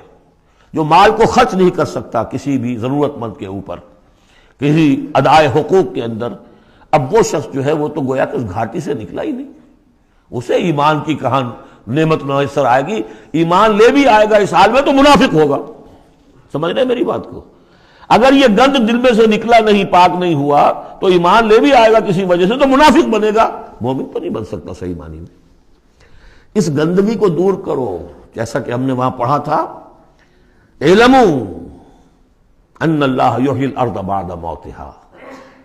جو مال کو خرچ نہیں کر سکتا کسی بھی ضرورت مند کے اوپر، کسی ادائے حقوق کے اندر، اب وہ شخص جو ہے وہ تو گویا کہ اس گھاٹی سے نکلا ہی نہیں. اسے ایمان کی کہاں نعمت میسر آئے گی. ایمان لے بھی آئے گا اس حال میں تو منافق ہوگا. سمجھ رہے میری بات کو؟ اگر یہ گند دل میں سے نکلا نہیں، پاک نہیں ہوا، تو ایمان لے بھی آئے گا کسی وجہ سے تو منافق بنے گا، مومن تو نہیں بن سکتا صحیح معنی میں. اس گندگی کو دور کرو، جیسا کہ ہم نے وہاں پڑھا تھا اعلموا ان اللہ یحیی الارض بعد موتها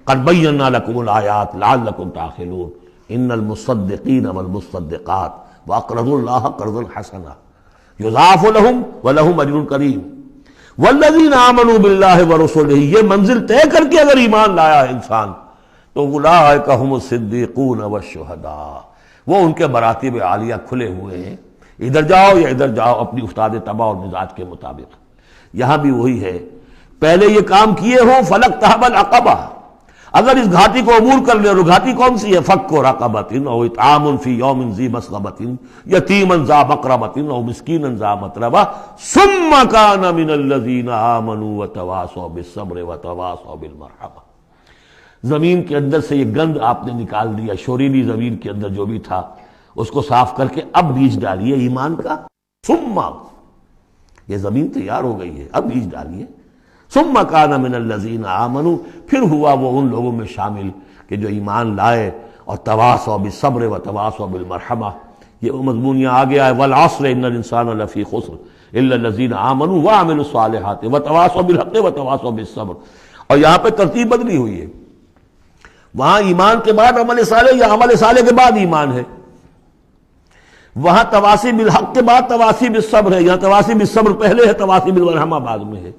قد بینا لکم الآیات لعلکم تعقلون ان المصدقین والمصدقات واقرضوا اللہ قرضا حسنا یضاعف لهم ولهم اجر کریم والذین آمنوا باللہ ورسلہ. یہ منزل طے کر کے اگر ایمان لایا ہے انسان تو اولئک هم الصدیقون والشہداء، وہ ان کے مراتب عالیہ کھلے ہوئے ہیں. ادھر جاؤ یا ادھر جاؤ اپنی استاد طبع اور مزاج کے مطابق. یہاں بھی وہی ہے، پہلے یہ کام کیے ہوں فلقتحم العقبہ، اگر اس گھاٹی کو عبور کر لے. اور گھاٹی کون سی ہے؟ فک رقبۃ او اطعام فی یوم ذی مسغبۃ یتیما ذا مقربۃ او مسکینا ذا متربہ ثم کان من الذین آمنوا وتواصوا بالصبر وتواصوا بالمرحمہ. زمین کے اندر سے یہ گند آپ نے نکال دیا، شوریلی زمین کے اندر جو بھی تھا اس کو صاف کر کے اب بیج ڈالیے ایمان کا. ثم، یہ زمین تیار ہو گئی ہے، اب بیج ڈالیے. ثم کان من الذین آمنوا، پھر ہوا وہ ان لوگوں میں شامل کہ جو ایمان لائے اور تواصوا بالصبر وتواصوا بالمرحمہ. یہ مضمون یہاں آگے آئے والعصر ان الانسان لفی خسر الا الذین آمنوا وعملوا الصالحات وتواصوا بالحق وتواصوا بالصبر. اور یہاں پہ ترتیب بدلی ہوئی ہے، وہاں ایمان کے بعد عمل صالح یا عمل صالح کے بعد ایمان ہے. وہاں تواصی بالحق کے بعد تواصی بالصبر ہے، یہاں تواصی بالصبر پہلے ہے، تواصی بالمرحمہ بعد میں ہے.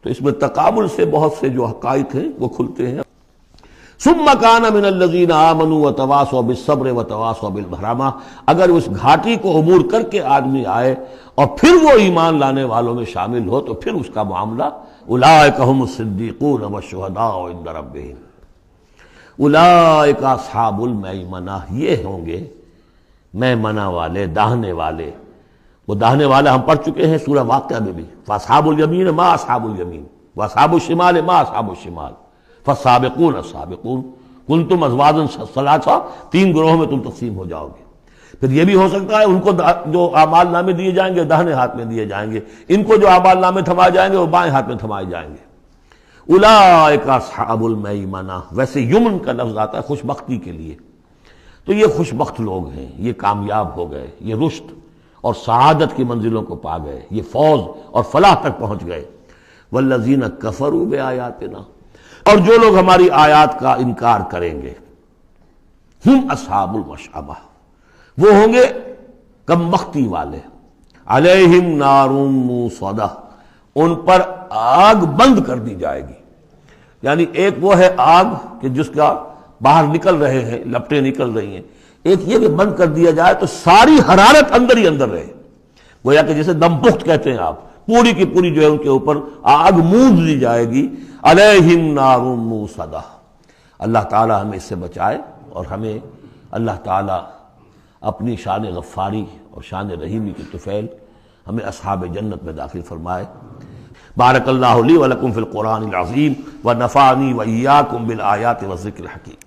تو اس میں تقابل سے بہت سے جو حقائق ہیں وہ کھلتے ہیں. ثم کان من الذین آمنوا وتواصوا بالصبر وتواصوا بالمرحمہ. اگر اس گھاٹی کو عبور کر کے آدمی آئے اور پھر وہ ایمان لانے والوں میں شامل ہو تو پھر اس کا معاملہ اولئک هم الصدیقون والشہداء عند ربہم اولئک اصحاب المیمنہ. یہ ہوں گے میمنہ والے، داہنے والے. وہ داہنے والا ہم پڑھ چکے ہیں سورہ واقعہ میں بھی. فاصحاب الیمین ما اصحاب الیمین واصحاب الشمال ما اصحاب الشمال فالسابقون السابقون کنتم ازواجا ثلاثا، 3 گروہوں میں تم تقسیم ہو جاؤ گے. پھر یہ بھی ہو سکتا ہے ان کو جو اعمال نامے دیے جائیں گے داہنے ہاتھ میں دیے جائیں گے، ان کو جو اعمال نامے تھمائے جائیں گے وہ بائیں ہاتھ میں تھمائے جائیں گے. اولئک اصحاب المیمنہ، ویسے یمن کا لفظ آتا ہے خوش بختی کے لیے. تو یہ خوش بخت لوگ ہیں، یہ کامیاب ہو گئے، یہ رشد اور سعادت کی منزلوں کو پا گئے، یہ فوز اور فلاح تک پہنچ گئے. والذین کفروا بآیاتنا، اور جو لوگ ہماری آیات کا انکار کریں گے، ہم اصحاب المشأمہ، وہ ہوں گے کم بختی والے. علیہم نار موصدہ، ان پر آگ بند کر دی جائے گی. یعنی ایک وہ ہے آگ کہ جس کا باہر نکل رہے ہیں، لپٹیں نکل رہی ہیں، ایک یہ کہ بند کر دیا جائے تو ساری حرارت اندر ہی اندر رہے، گویا کہ جیسے دم پخت کہتے ہیں آپ، پوری کی پوری جو ہے ان کے اوپر آگ موند دی جائے گی. علیہم نار موصدہ. اللہ تعالی ہمیں اس سے بچائے اور ہمیں اللہ تعالی اپنی شان غفاری اور شان رحیمی کی طفیل ہمیں اصحاب جنت میں داخل فرمائے. بارک اللہ لی ولکم فی القرآن العظیم ونفعنی وإیاکم بالآیات والذکر الحکیم.